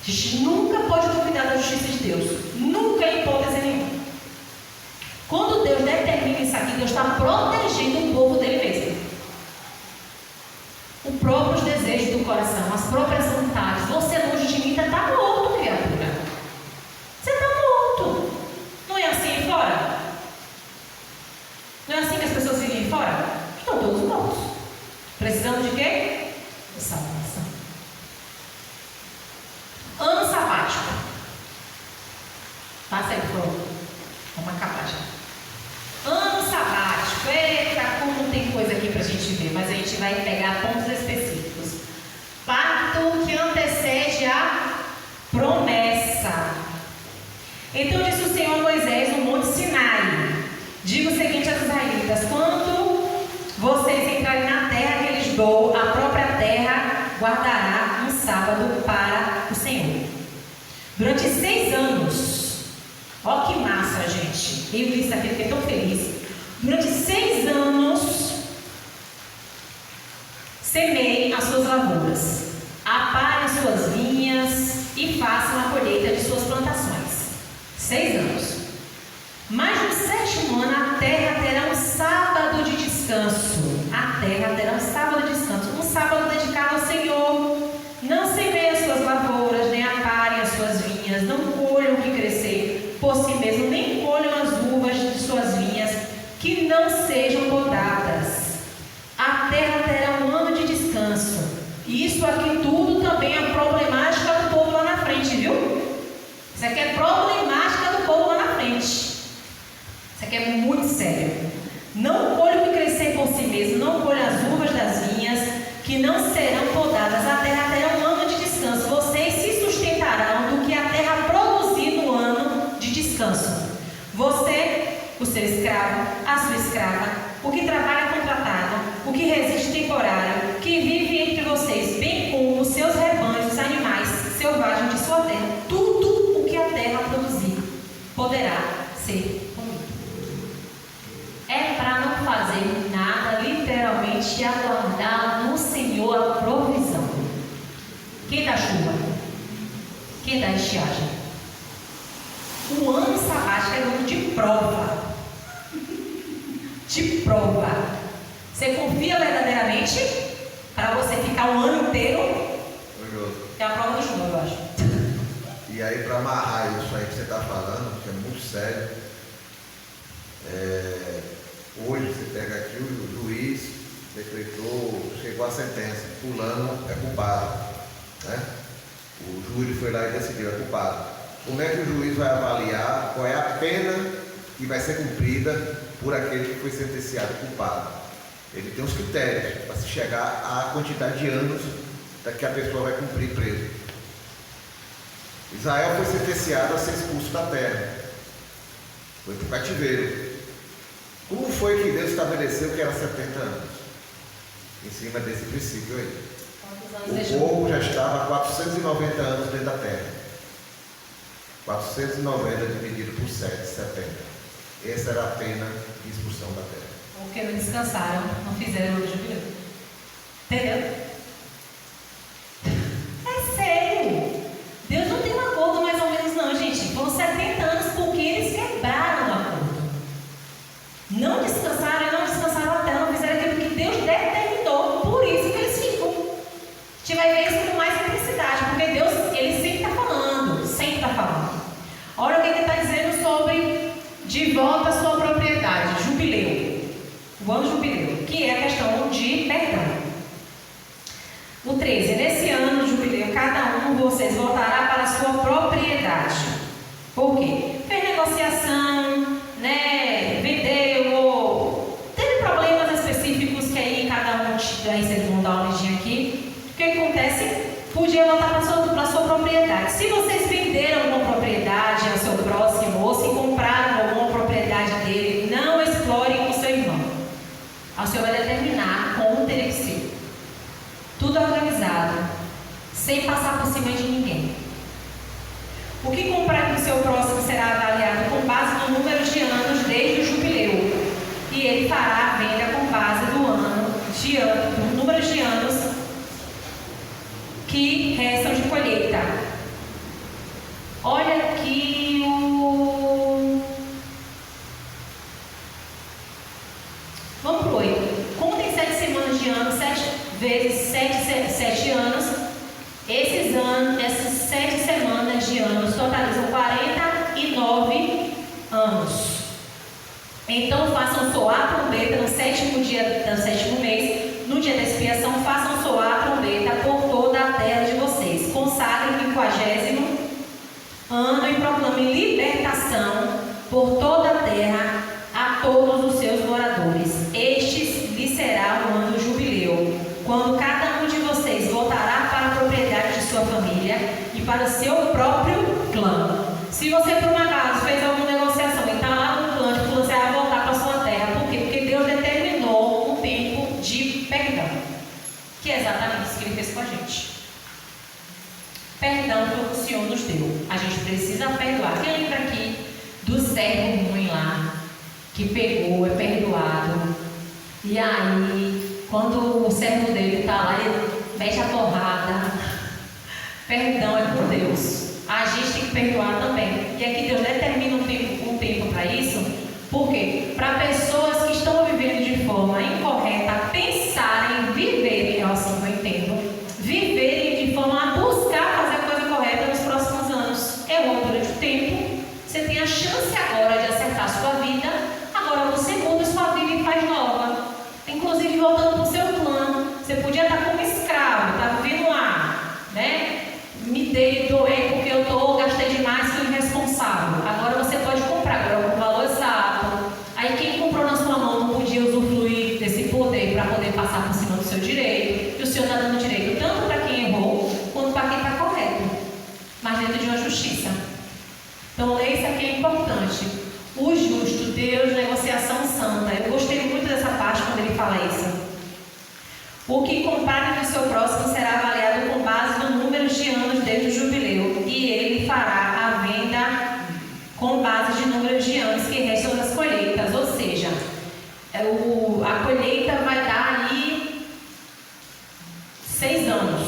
A gente nunca pode duvidar da justiça de Deus. Nunca, em hipótese nenhuma. Quando Deus determina isso aqui, Deus está protegendo o povo dele mesmo. O próprio desejos do coração, as próprias vontades. Você longe de mim está morto, criatura. Você está morto. Não é assim aí fora? Não é assim que as pessoas vivem aí fora? Estão todos mortos. Precisando de quê? De salvação. Ano sabático. Passa aí, pronto. Vamos acabar já. Ano sabático. Eita, como tem coisa aqui para a gente ver, mas a gente vai pegar pontos específicos. Pacto que antecede a promessa. Então disse o Senhor a Moisés no Monte Sinai: diga o seguinte aos israelitas: quando vocês entrarem na terra que lhes dou, a própria terra guardará um sábado para o Senhor. Durante 6 anos. Ó que massa, gente. Eu li isso aqui, fiquei tão feliz. Durante 6 anos, semeiem as suas lavouras, aparem as suas vinhas e façam a colheita de suas plantações. 6 anos. Mas no 7º ano a terra terá um sábado de descanso. A terra terá um sábado de descanso. Um sábado dedicado ao Senhor. Não semeiem as suas lavouras, nem aparem as suas vinhas. Não colham o que crescer por si mesmo, nem colham as uvas de suas vinhas, que não sejam podadas. A terra terá um ano de descanso. Isso aqui tudo também é problemática do povo lá na frente, viu? Isso aqui é problemática do povo lá na frente. Isso aqui é muito sério. Não colhe o que crescer por si mesmo, não colhe as uvas das vinhas, que não serão podadas. A terra terá um ano de descanso. Vocês se sustentarão do que a terra produzir no ano de descanso. Você, o seu escravo, a sua escrava, o que trabalha contratado, o que reside temporário, que vive entre vocês, bem como os seus rebanhos, os animais selvagens de sua terra, tudo o que a terra produzir poderá ser comido. É para não fazer nada, literalmente, e aguardar no Senhor a provisão. Quem dá chuva? Quem dá estiagem? O ano sabático é um ano de prova. De prova. Você confia verdadeiramente para você ficar um ano inteiro? É a prova do chuva, eu acho. E aí, para amarrar isso aí que você está falando, que é muito sério, hoje você pega aqui, o juiz decretou, chegou a sentença: fulano é culpado, né? O júri foi lá e decidiu, é culpado. Como é que o juiz vai avaliar qual é a pena que vai ser cumprida por aquele que foi sentenciado culpado? Ele tem uns critérios para se chegar à quantidade de anos que a pessoa vai cumprir preso. Israel foi sentenciado a ser expulso da terra, foi para o cativeiro. Como foi que Deus estabeleceu que era 70 anos? Em cima desse princípio aí. O povo já estava há 490 anos dentro da terra. 490 dividido por 7, 70. Essa era a pena de expulsão da terra. Porque não descansaram, não fizeram o jubileu. Entendeu? É sério. Deus não tem um acordo mais ou menos não, gente. Foram 70 anos porque eles quebraram o acordo. Não descansaram e não descansaram até, não fizeram aquilo que Deus determinou. Por isso que eles ficam. A gente vai ver isso com mais intensidade, porque Deus, Ele sempre está falando, sempre está falando. Olha o que Ele está dizendo sobre de volta a sua propriedade, jubileu. O ano jubileu, que é a questão de perdão. O 13, nesse ano de jubileu, cada um de vocês voltará para a sua propriedade. Por quê? Fez negociação, né? Vendeu, ou teve problemas específicos que aí cada um, aí vocês vão dar uma olhadinha aqui. O que acontece? Podia voltar para a sua propriedade. Se vocês venderam alguma propriedade ao seu próximo, ou se compraram alguma propriedade dele, não explorem o seu irmão. O Senhor vai determinar como teria que ser. Tudo organizado, sem passar por cima de ninguém. O que comprar com o seu próximo será avaliado com base no número de anos desde o jubileu. E ele fará a venda com base do número de anos que restam de colheita. Olha aqui Vamos para o 8. Como tem 7 semanas de ano, 7 vezes 7 totalizam 49 anos. Então façam soar a trombeta no 7º dia do 7º mês, no dia da expiação, façam soar a trombeta por toda a terra de vocês. Consagrem o 50º ano e proclamem libertação por toda a terra a todos os seus moradores. Este lhe será o ano do jubileu, quando cada um de vocês voltará para a propriedade de sua família e para o seu próprio clã. Se você por um acaso fez alguma negociação e está lá no clã, você vai voltar para a sua terra. Por quê? Porque Deus determinou um tempo de perdão, que é exatamente isso que Ele fez com a gente. Perdão que o Senhor nos deu. A gente precisa perdoar. Quem lembra aqui do servo ruim lá, que pegou, é perdoado, e aí quando o servo dele está lá, ele mete a porrada. Perdão é por Deus. A gente tem que perdoar também. E aqui Deus determina um tempo para isso. Por quê? Para pessoas que estão vivendo de forma incorreta, pensarem, viverem, assim que eu entendo, viverem de forma a buscar fazer a coisa correta nos próximos anos. Errou durante o tempo, você tem a chance agora de acertar a sua vida, agora você muda a sua vida e faz nova. Inclusive voltando para o seu clã, você podia estar como escravo, está vivendo lá, né? Me dei, doei porque eu gastei demais, fui irresponsável. Agora você pode comprar, agora com o valor exato. Aí quem comprou na sua mão não podia usufruir desse poder para poder passar por cima do seu direito. E o Senhor está dando direito tanto para quem errou, quanto para quem está correto, mas dentro de uma justiça. Então isso aqui é importante. O justo, Deus, negociação santa. Eu gostei muito dessa parte quando ele fala isso. O que compara com o seu próximo será avaliado com base no número de anos desde o jubileu, e ele fará a venda com base de número de anos que restam das colheitas, ou seja, a colheita vai dar aí 6 anos.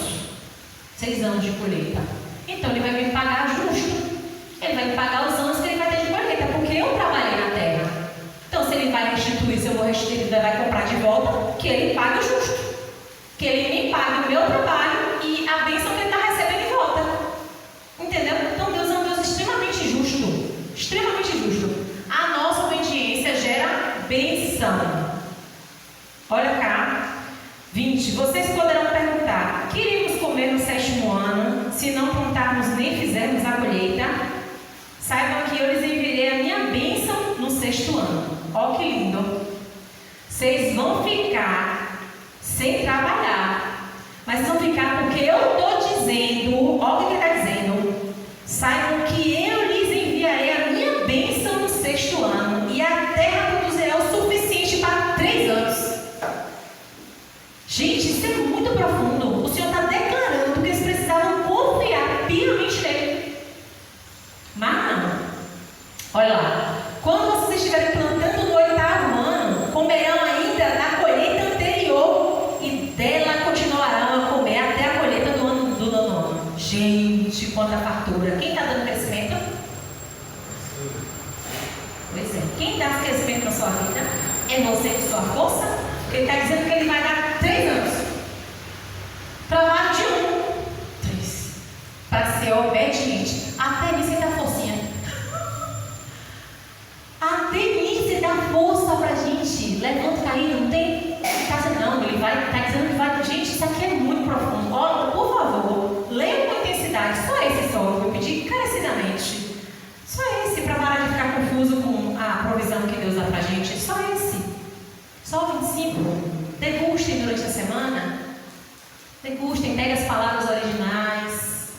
6 anos de colheita. Então ele vai me pagar justo. Ele vai me pagar os anos que ele vai ter de colheita, porque eu trabalhei na terra. Então se ele vai restituir, se eu vou restituir, ele vai comprar de volta, que ele pague justo. Que ele me pague o meu trabalho e a bênção que ele está recebendo em volta. Entendeu? Então Deus é um Deus extremamente justo. Extremamente justo. A nossa obediência gera bênção. Olha cá. 20. Vocês poderão perguntar: que iremos comer no 7º ano, se não plantarmos nem fizermos a colheita? Saibam que eu lhes enviarei a minha bênção no 6º ano. Ó que lindo. Vocês vão ficar sem trabalhar, mas vão ficar porque eu estou dizendo. Olha o que ele está dizendo. Saibam que eu lhes enviarei a minha bênção no 6º ano, e a terra produzirá o suficiente para 3 anos. Gente, isso é muito profundo. O Senhor está declarando que eles precisavam confiar piamente nele. Mas não. Olha lá. Quando vocês estiverem plantando no 8º ano, comerão ainda da colheita anterior, e dela continuarão a comer até a colheita do 9º ano. Gente, quanta fartura. Quem está dando crescimento? Pois é. Quem dá crescimento na sua vida é você com sua força. Porque ele está dizendo que ele vai dar 3 anos. Trabalho de 3. Para ser obediente. Até nisso ele dá forcinha. Até nisso ele dá força para a gente. Levanta caído, não tem casa não. Ele vai, está dizendo que vai. Gente, isso aqui é muito profundo. Olha, por favor, leia com intensidade. Só esse só, eu vou pedir encarecidamente. Só esse, para parar de ficar confuso com a provisão que Deus dá para a gente. Só esse. Só 25. Degustem durante a semana. Degustem, peguem as palavras originais.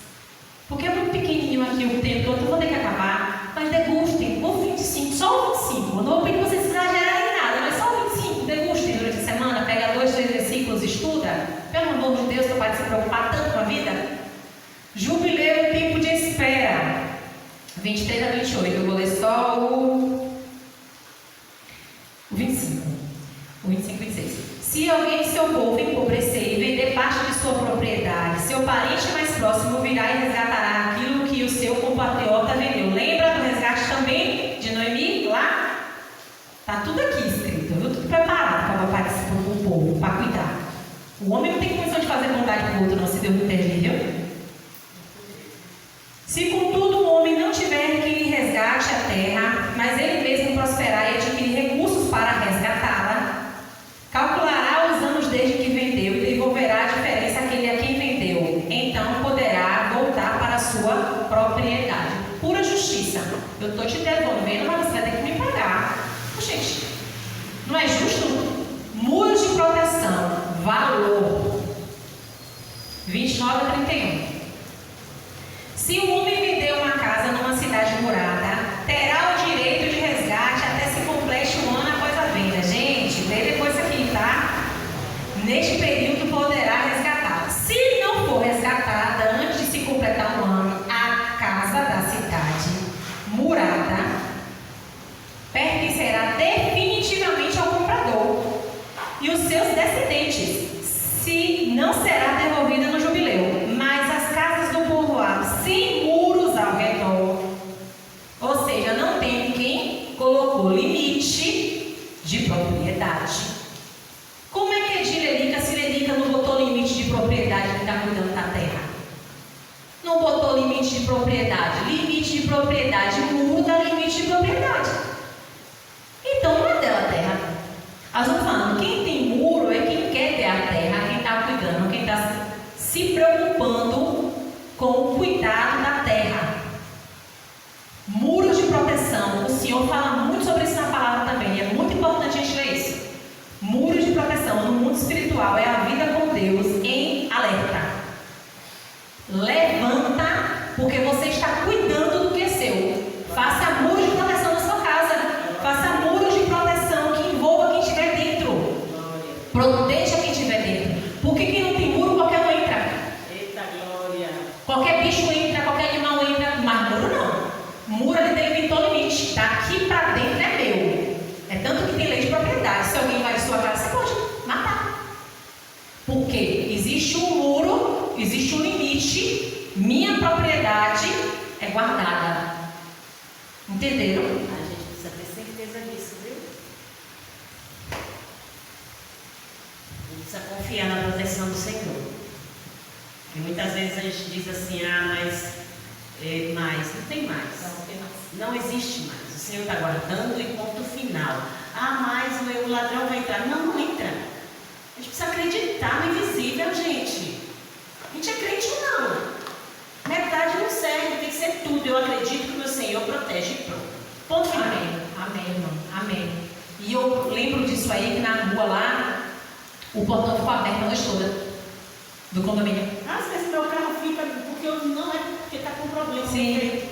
Porque é muito pequenininho aqui o tempo todo, eu vou ter que acabar. Mas degustem o 25, só o 25. Eu não vou pedir que vocês exagerarem em nada, mas só o 25. Degustem durante a semana, pega 2, 3 versículos, estuda. Pelo amor de Deus, que pode se preocupar tanto com a vida. Jubileu é tempo de espera. 23 a 28. Eu vou ler só o 25. O 25 e 26. Se alguém de seu povo empobrecer e vender parte de sua propriedade, seu parente mais próximo virá e resgatará aquilo que o seu compatriota vendeu. Lembra do resgate também de Noemi lá? Está tudo aqui escrito, viu? Tudo preparado para aparecer para o povo, para cuidar. O homem não tem condição de fazer vontade para o outro, não, se Deus não intervir, viu? Se contudo o homem não Eu estou te devolvendo, mas você vai ter que me pagar. Gente, não é justo? Muros de proteção, valor. 29 a 31. Se o homem vender uma casa numa cidade murada, terá o direito de resgate até se complete um ano após a venda. Gente, vê depois isso aqui, tá? Neste período poderá resgatar. Se não for resgatada antes de se completar um ano, a casa da cidade murada pertencerá definitivamente ao comprador e os seus descendentes, se não será devolvida no jubileu. Mas as casas do povoado sem muros ao redor, ou seja, não tem quem colocou limite de propriedade. Como é que é de Lelica se Lelica não botou limite de propriedade que está cuidando da terra? Não botou limite de propriedade. Limite de propriedade muda limite de propriedade. Então não é dela a terra. Nós estamos falando, quem tem muro é quem quer ter a terra, quem está cuidando, quem está se preocupando com o cuidado da terra. Muros de proteção. O Senhor fala muito sobre isso na palavra também. É muito importante a gente ler isso. Muros de proteção no mundo espiritual é a vida com Deus em alerta. Levanta, porque você está cuidando do que é seu. Faça muros de proteção na sua casa. Faça muros de proteção que envolva quem estiver dentro. Proteja quem estiver dentro. Porque quem não tem muro, qualquer um entra. Eita glória! Qualquer bicho entra, qualquer animal entra. Mas muro não. Muro ele delimitou o limite. Daqui para dentro é meu. É tanto que tem lei de propriedade. Se alguém vai de sua casa, você pode matar. Porque existe um muro, existe um limite. Minha propriedade é guardada. Entenderam? A gente precisa ter certeza disso, viu? A gente precisa confiar na proteção do Senhor. E muitas vezes a gente diz assim, mas não tem mais. Não existe mais. O Senhor está guardando e ponto final. Mas o ladrão vai entrar. Não entra. A gente precisa acreditar no invisível, gente. A gente é crente ou não? Metade não serve, tem que ser tudo. Eu acredito que o meu Senhor protege e pronto. Ponto final. Amém, amém, irmão, amém. E eu lembro disso aí, que na rua lá, o portão ficou aberto a noite toda, do condomínio. Às vezes meu carro fica, porque eu não é porque está com problema. Sim.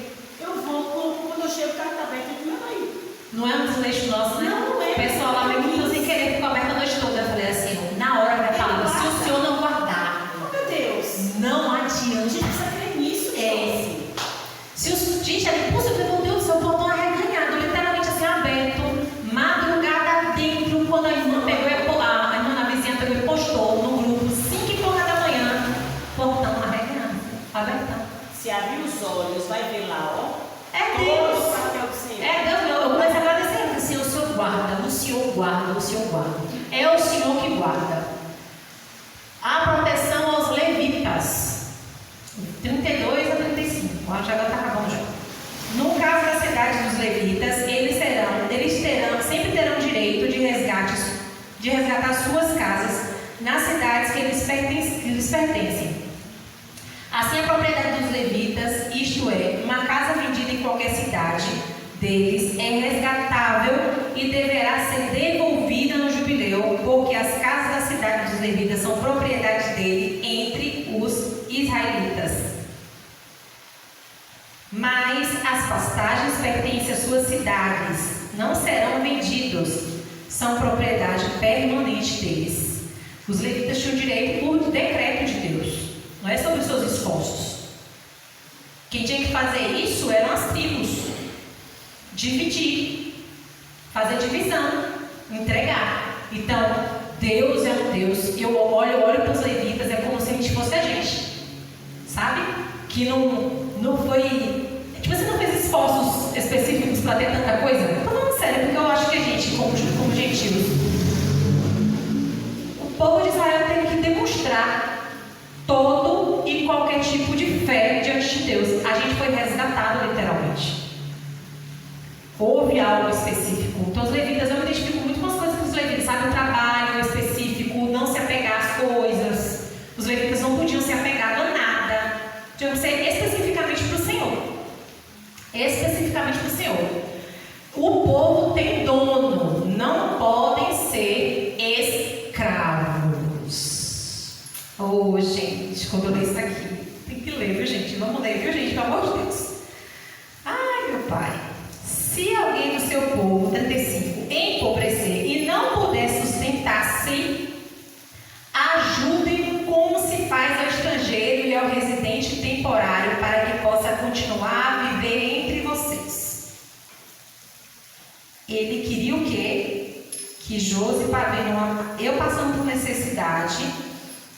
Eu vou, quando eu chego, o carro está aberto, eu digo, aí. Não é um desleixo nosso, né? Não é. O pessoal lá me sem querer, ficou aberto a noite toda. Eu falei assim, na hora da palavra, se o Senhor não guardar, Oh, meu Deus. não A adianta. gente precisa crer nisso, gente. Se o gente ali, meu Deus do céu, o portão arreganhado, literalmente assim, aberto, madrugada dentro, quando a irmã pegou e a irmã na vizinha pegou e postou no grupo, 5h da manhã, portão arreganado, abertão. Se abrir os olhos, vai ver lá, ó. É Todo Deus. o papel do Senhor. É Deus, eu comecei a agradecer, assim, o Senhor guarda, o Senhor guarda, o Senhor guarda. É o Senhor que guarda. A proteção aos levitas, 32 a 35, já está acabando já. No caso da cidade dos levitas, sempre terão direito de resgatar suas casas nas cidades que lhes pertencem. Assim, a propriedade dos levitas, isto é, uma casa vendida em qualquer cidade deles, é resgatável e deverá ser devolvida no jubileu, porque as casas da cidade dos levitas são propriedade dele entre os israelitas. Mas as pastagens pertencem às suas cidades, não serão vendidos, são propriedade permanente deles. Os levitas tinham direito por decreto de Deus, não é sobre os seus esforços. Quem tinha que fazer isso eram as tribos. Dividir, fazer divisão, entregar. Então, Deus é um Deus, eu olho para os levitas, é como se a gente fosse a gente, sabe? Que não foi, tipo, você não fez esforços específicos para ter tanta coisa. Estou falando sério, porque eu acho que a gente, como gentios, o povo de Israel teve que demonstrar todo e qualquer tipo de fé diante de Deus. A gente foi resgatado literalmente. Houve algo específico. Então, os levitas, eu me identifico muito com as coisas que os levitas, sabe? O trabalho específico, não se apegar às coisas. Os levitas não podiam se apegar a nada. Tinham que ser especificamente para o Senhor. Especificamente para o Senhor. tem dono, não podem ser escravos. Oh, gente, quando eu leio isso aqui, tem que ler, viu, gente? Vamos ler, viu, gente? Pelo amor de Deus. Ai, meu Pai. Se alguém do seu povo, 35, empobrecer e não puder sustentar-se, ajudem como se faz ao estrangeiro e ao residente temporário, para que possa continuar a viver entre vocês. Ele queria o quê? Que Josi, eu passando por necessidade,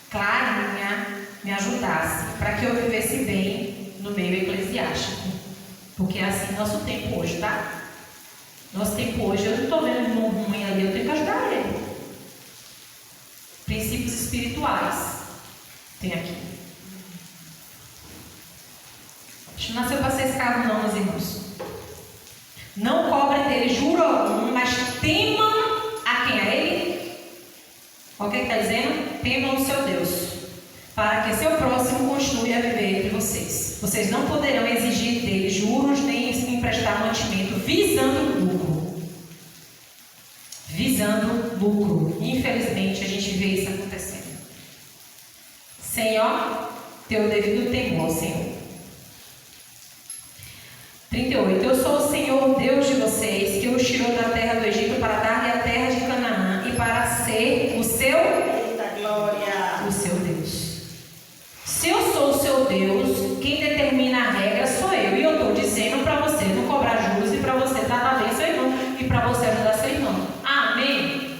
Clarinha me ajudasse, para que eu vivesse bem no meio eclesiástico. Porque é assim nosso tempo hoje, tá? Nosso tempo hoje, eu não estou vendo irmão ruim ali, eu tenho que ajudar ele. Princípios espirituais. Tem aqui. A gente não nasceu para ser escravo não, meus irmãos. Não cobrem dele juro algum, mas temam a quem? A ele? Olha o que está dizendo? Temam o seu Deus, para que seu próximo continue a viver entre vocês. Vocês não poderão exigir dele juros nem emprestar mantimento visando lucro. Visando lucro. Infelizmente, a gente vê isso acontecendo. Senhor, teu devido temor, Senhor. 38. Eu sou o Senhor, Deus de vocês, que os tirou da terra do Egito para dar-lhe a terra de Canaã e para ser o seu... Eita glória! O seu Deus. Se eu sou o seu Deus, quem determina a regra sou eu. E eu estou dizendo para você não cobrar juros e para você tratar bem seu irmão e para você ajudar seu irmão. Amém?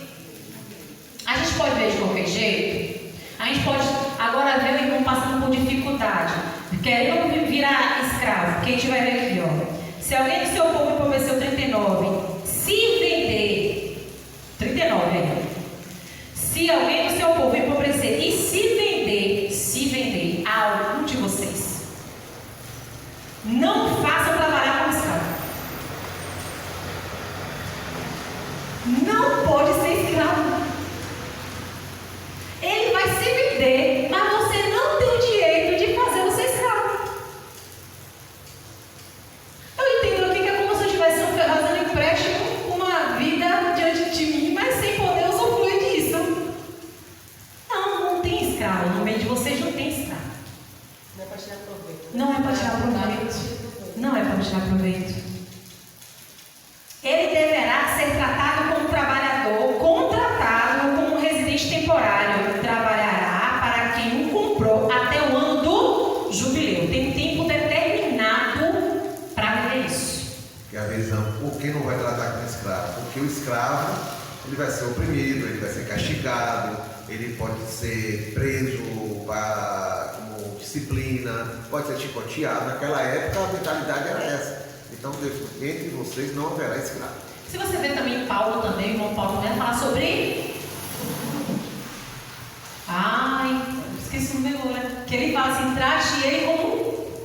A gente pode ver de qualquer jeito. A gente pode agora ver o irmão passando por dificuldade, querendo virar escravo. Que a gente vai ver aqui, ó. Se alguém do seu povo empobreceu 39, se vender 39 aí. Se alguém do seu povo empobrecer e se vender a algum de vocês, não façam trabalhar como escravo. Não pode ser escravo. Ele vai se vender, mas você não tem o direito de fazer você escravo. Eu entendo aqui que é como se eu estivesse fazendo empréstimo uma vida diante de mim, mas sem poder usufruir disso. Não tem escravo. No meio de vocês não tem escravo. Não é para tirar proveito. Não é para tirar proveito. Não é para tirar proveito. Ele deverá ser tratado como trabalhador, contratado como residente temporário. Trabalhará para quem o comprou até o ano do jubileu. Tem tempo determinado para viver isso. Que é a visão, por que não vai tratar como escravo? Porque o escravo, ele vai ser oprimido, ele vai ser castigado, ele pode ser preso como disciplina, pode ser chicoteado. Naquela época a mentalidade era essa. Então, entre vocês não haverá escravo. Se você vê também Paulo também, o irmão Paulo também vai falar sobre... esqueci o meu nome, né? Que ele fala assim, trate ele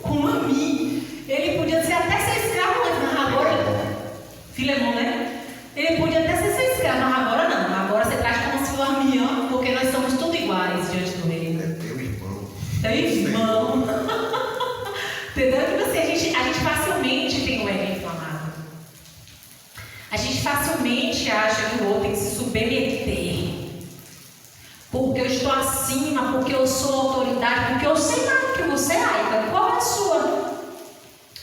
como a mim. Ele podia ser até ser escravo, mas agora... Filemão, né? Ele podia até ser escravo, mas agora não. Agora você trate como se fosse a minha, porque nós somos tudo iguais diante do reino. É teu irmão. Teu irmão. Entendeu? Tipo assim, a gente facilmente tem o ego inflamado. A gente facilmente acha que o outro tem que se submeter. Porque eu estou acima, porque eu sou autoridade, porque eu sei mais do que você, Aida. Qual é a sua?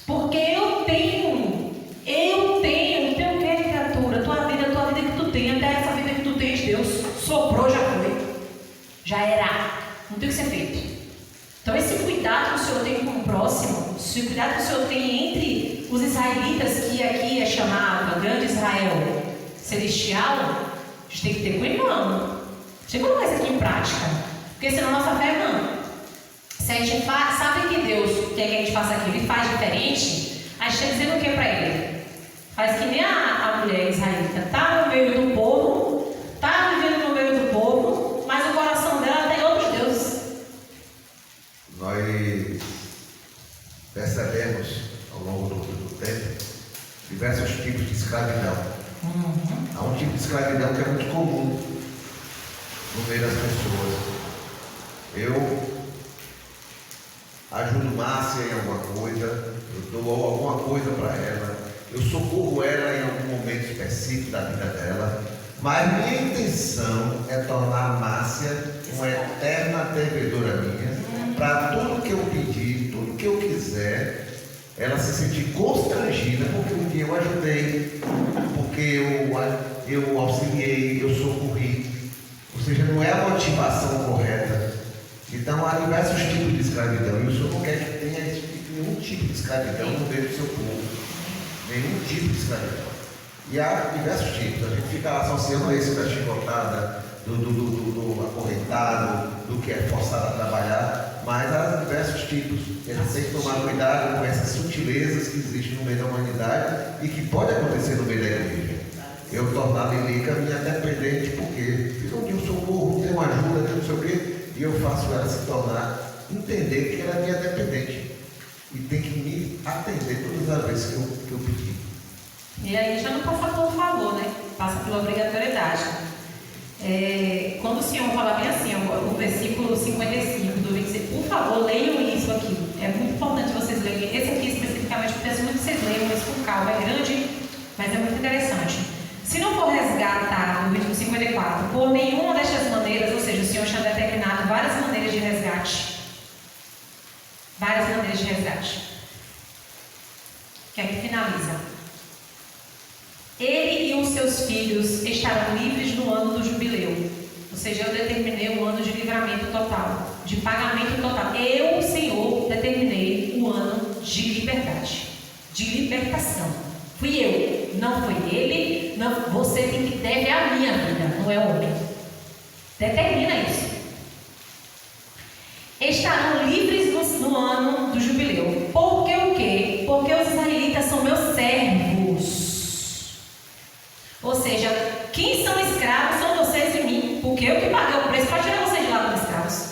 Porque eu tenho o que, criatura? Tua vida que tu tem, até essa vida que tu tens, Deus soprou, já foi. Já era. Não tem o que ser feito. Então esse cuidado que o Senhor tem com o próximo, esse cuidado que o Senhor tem entre os israelitas, que aqui é chamado Grande Israel Celestial, a gente tem que ter com o irmão. A gente colocar isso aqui em prática, porque senão a nossa fé não. Se a gente sabe que Deus quer que a gente faça aquilo e faz diferente, a gente está dizendo o que para ele? Faz que nem a mulher israelita, está no meio do povo, está vivendo no meio do povo, mas o coração dela tem outros deuses. Nós percebemos ao longo do tempo diversos tipos de escravidão. Há um tipo de escravidão que é muito comum no meio das pessoas. Eu ajudo Márcia em alguma coisa, eu dou alguma coisa para ela, eu socorro ela em algum momento específico da vida dela, mas minha intenção é tornar a Márcia uma eterna devedora minha, para tudo que eu pedir, tudo que eu quiser, ela se sentir constrangida, porque um dia eu ajudei, porque eu auxiliei, eu socorri. Ou seja, não é a motivação correta. Então há diversos tipos de escravidão, e o Senhor não quer que tenha nenhum tipo de escravidão no meio do seu povo. Nenhum tipo de escravidão. E há diversos tipos. A gente fica associando esse da chicotada, do acorrentado, do que é forçado a trabalhar, mas há diversos tipos. E a gente tem que tomar cuidado com essas sutilezas que existem no meio da humanidade e que pode acontecer no meio da igreja. Eu tornar a Lilica minha dependente, porque fica de um socorro, tem uma ajuda, tem não sei o quê, e eu faço ela se tornar, entender que ela é minha dependente. E tem que me atender todas as vezes que eu pedi. E aí já não passa por favor, né? Passa pela obrigatoriedade. Quando o Senhor fala bem assim, o versículo 55 do 26, por favor, leiam isso aqui. É muito importante vocês lerem. Esse aqui especificamente, eu peço muito que vocês leiam isso com calma. É grande, mas é muito interessante. Se não for resgatar, no versículo 54, por nenhuma destas maneiras, ou seja, o Senhor tinha determinado várias maneiras de resgate. Várias maneiras de resgate. Que é que finaliza. Ele e os seus filhos estarão livres no ano do jubileu. Ou seja, eu determinei o ano de livramento total, de pagamento total. Eu, Senhor, determinei o ano de liberdade, de libertação. Fui eu, não foi ele. Não, você tem que deve a minha vida, não é o homem. Determina isso. Estarão livres no ano do jubileu. Porque o quê? Porque os israelitas são meus servos. Ou seja, quem são escravos são vocês e mim, porque eu que paguei o preço para tirar vocês de lá como escravos.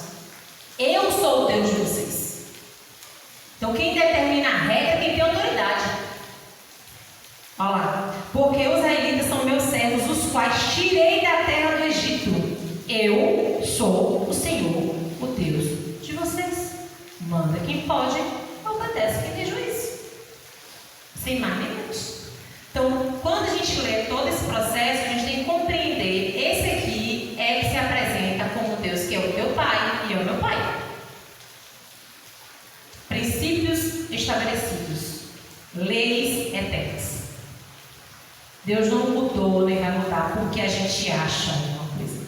Eu sou o Deus de vocês. Então quem determina a regra, quem tem autoridade. Olha lá. Porque os israelitas são meus servos, os quais tirei da terra do Egito. Eu sou o Senhor, o Deus de vocês. Manda quem pode, obedece quem tem juízo. Sem mais nem menos. Então, quando a gente lê todo esse processo, a gente tem que compreender, esse aqui é que se apresenta como Deus, que é o teu Pai e é o meu Pai. Princípios estabelecidos, leis eternas. Deus não mudou nem vai mudar porque a gente acha uma coisa.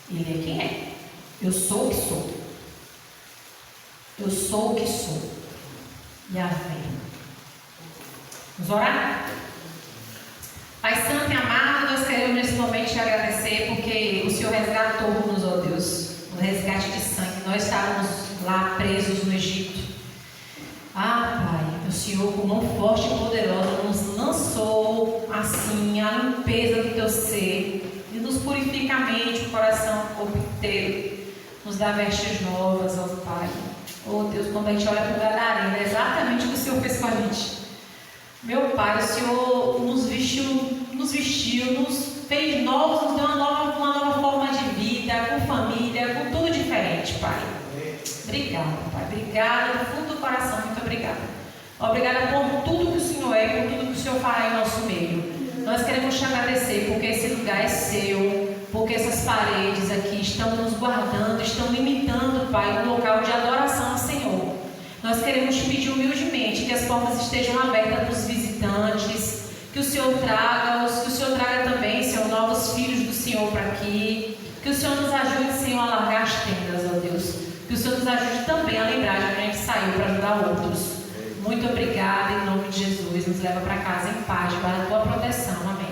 Ele é quem é. Eu sou o que sou. Eu sou o que sou. Yahvé. Vamos orar? Pai Santo e amado, nós queremos nesse momento te agradecer porque o Senhor resgatou-nos, ó Deus, um resgate de sangue. Nós estávamos lá presos no Egito. Pai, o Senhor com mão forte e poderosa nos lançou assim a limpeza do teu ser e nos purifica a mente, o coração, o corpo inteiro. Nos dá vestes novas, ó Pai. Deus, quando a gente olha para o Gadareno, é exatamente o que o Senhor fez com a gente. Meu Pai, o Senhor nos vestiu, nos fez novos, nos deu uma nova forma de vida, com família, com tudo diferente, Pai. Obrigada, Pai. Obrigada do fundo do coração, muito obrigada. Obrigada por tudo que o Senhor é, por tudo que o Senhor fará em nosso meio. Nós queremos te agradecer porque esse lugar é seu, porque essas paredes aqui estão nos guardando, estão limitando, Pai, um local de adoração ao Senhor. Nós queremos te pedir humildemente que as portas estejam abertas para os visitantes, que o Senhor traga também, Senhor, novos filhos do Senhor para aqui, que o Senhor nos ajude, Senhor, a largar as tendas, ó Deus, que o Senhor nos ajude também a lembrar de onde a gente saiu para ajudar outros. Muito obrigada, em nome de Jesus, nos leva para casa em paz, para a tua proteção, amém.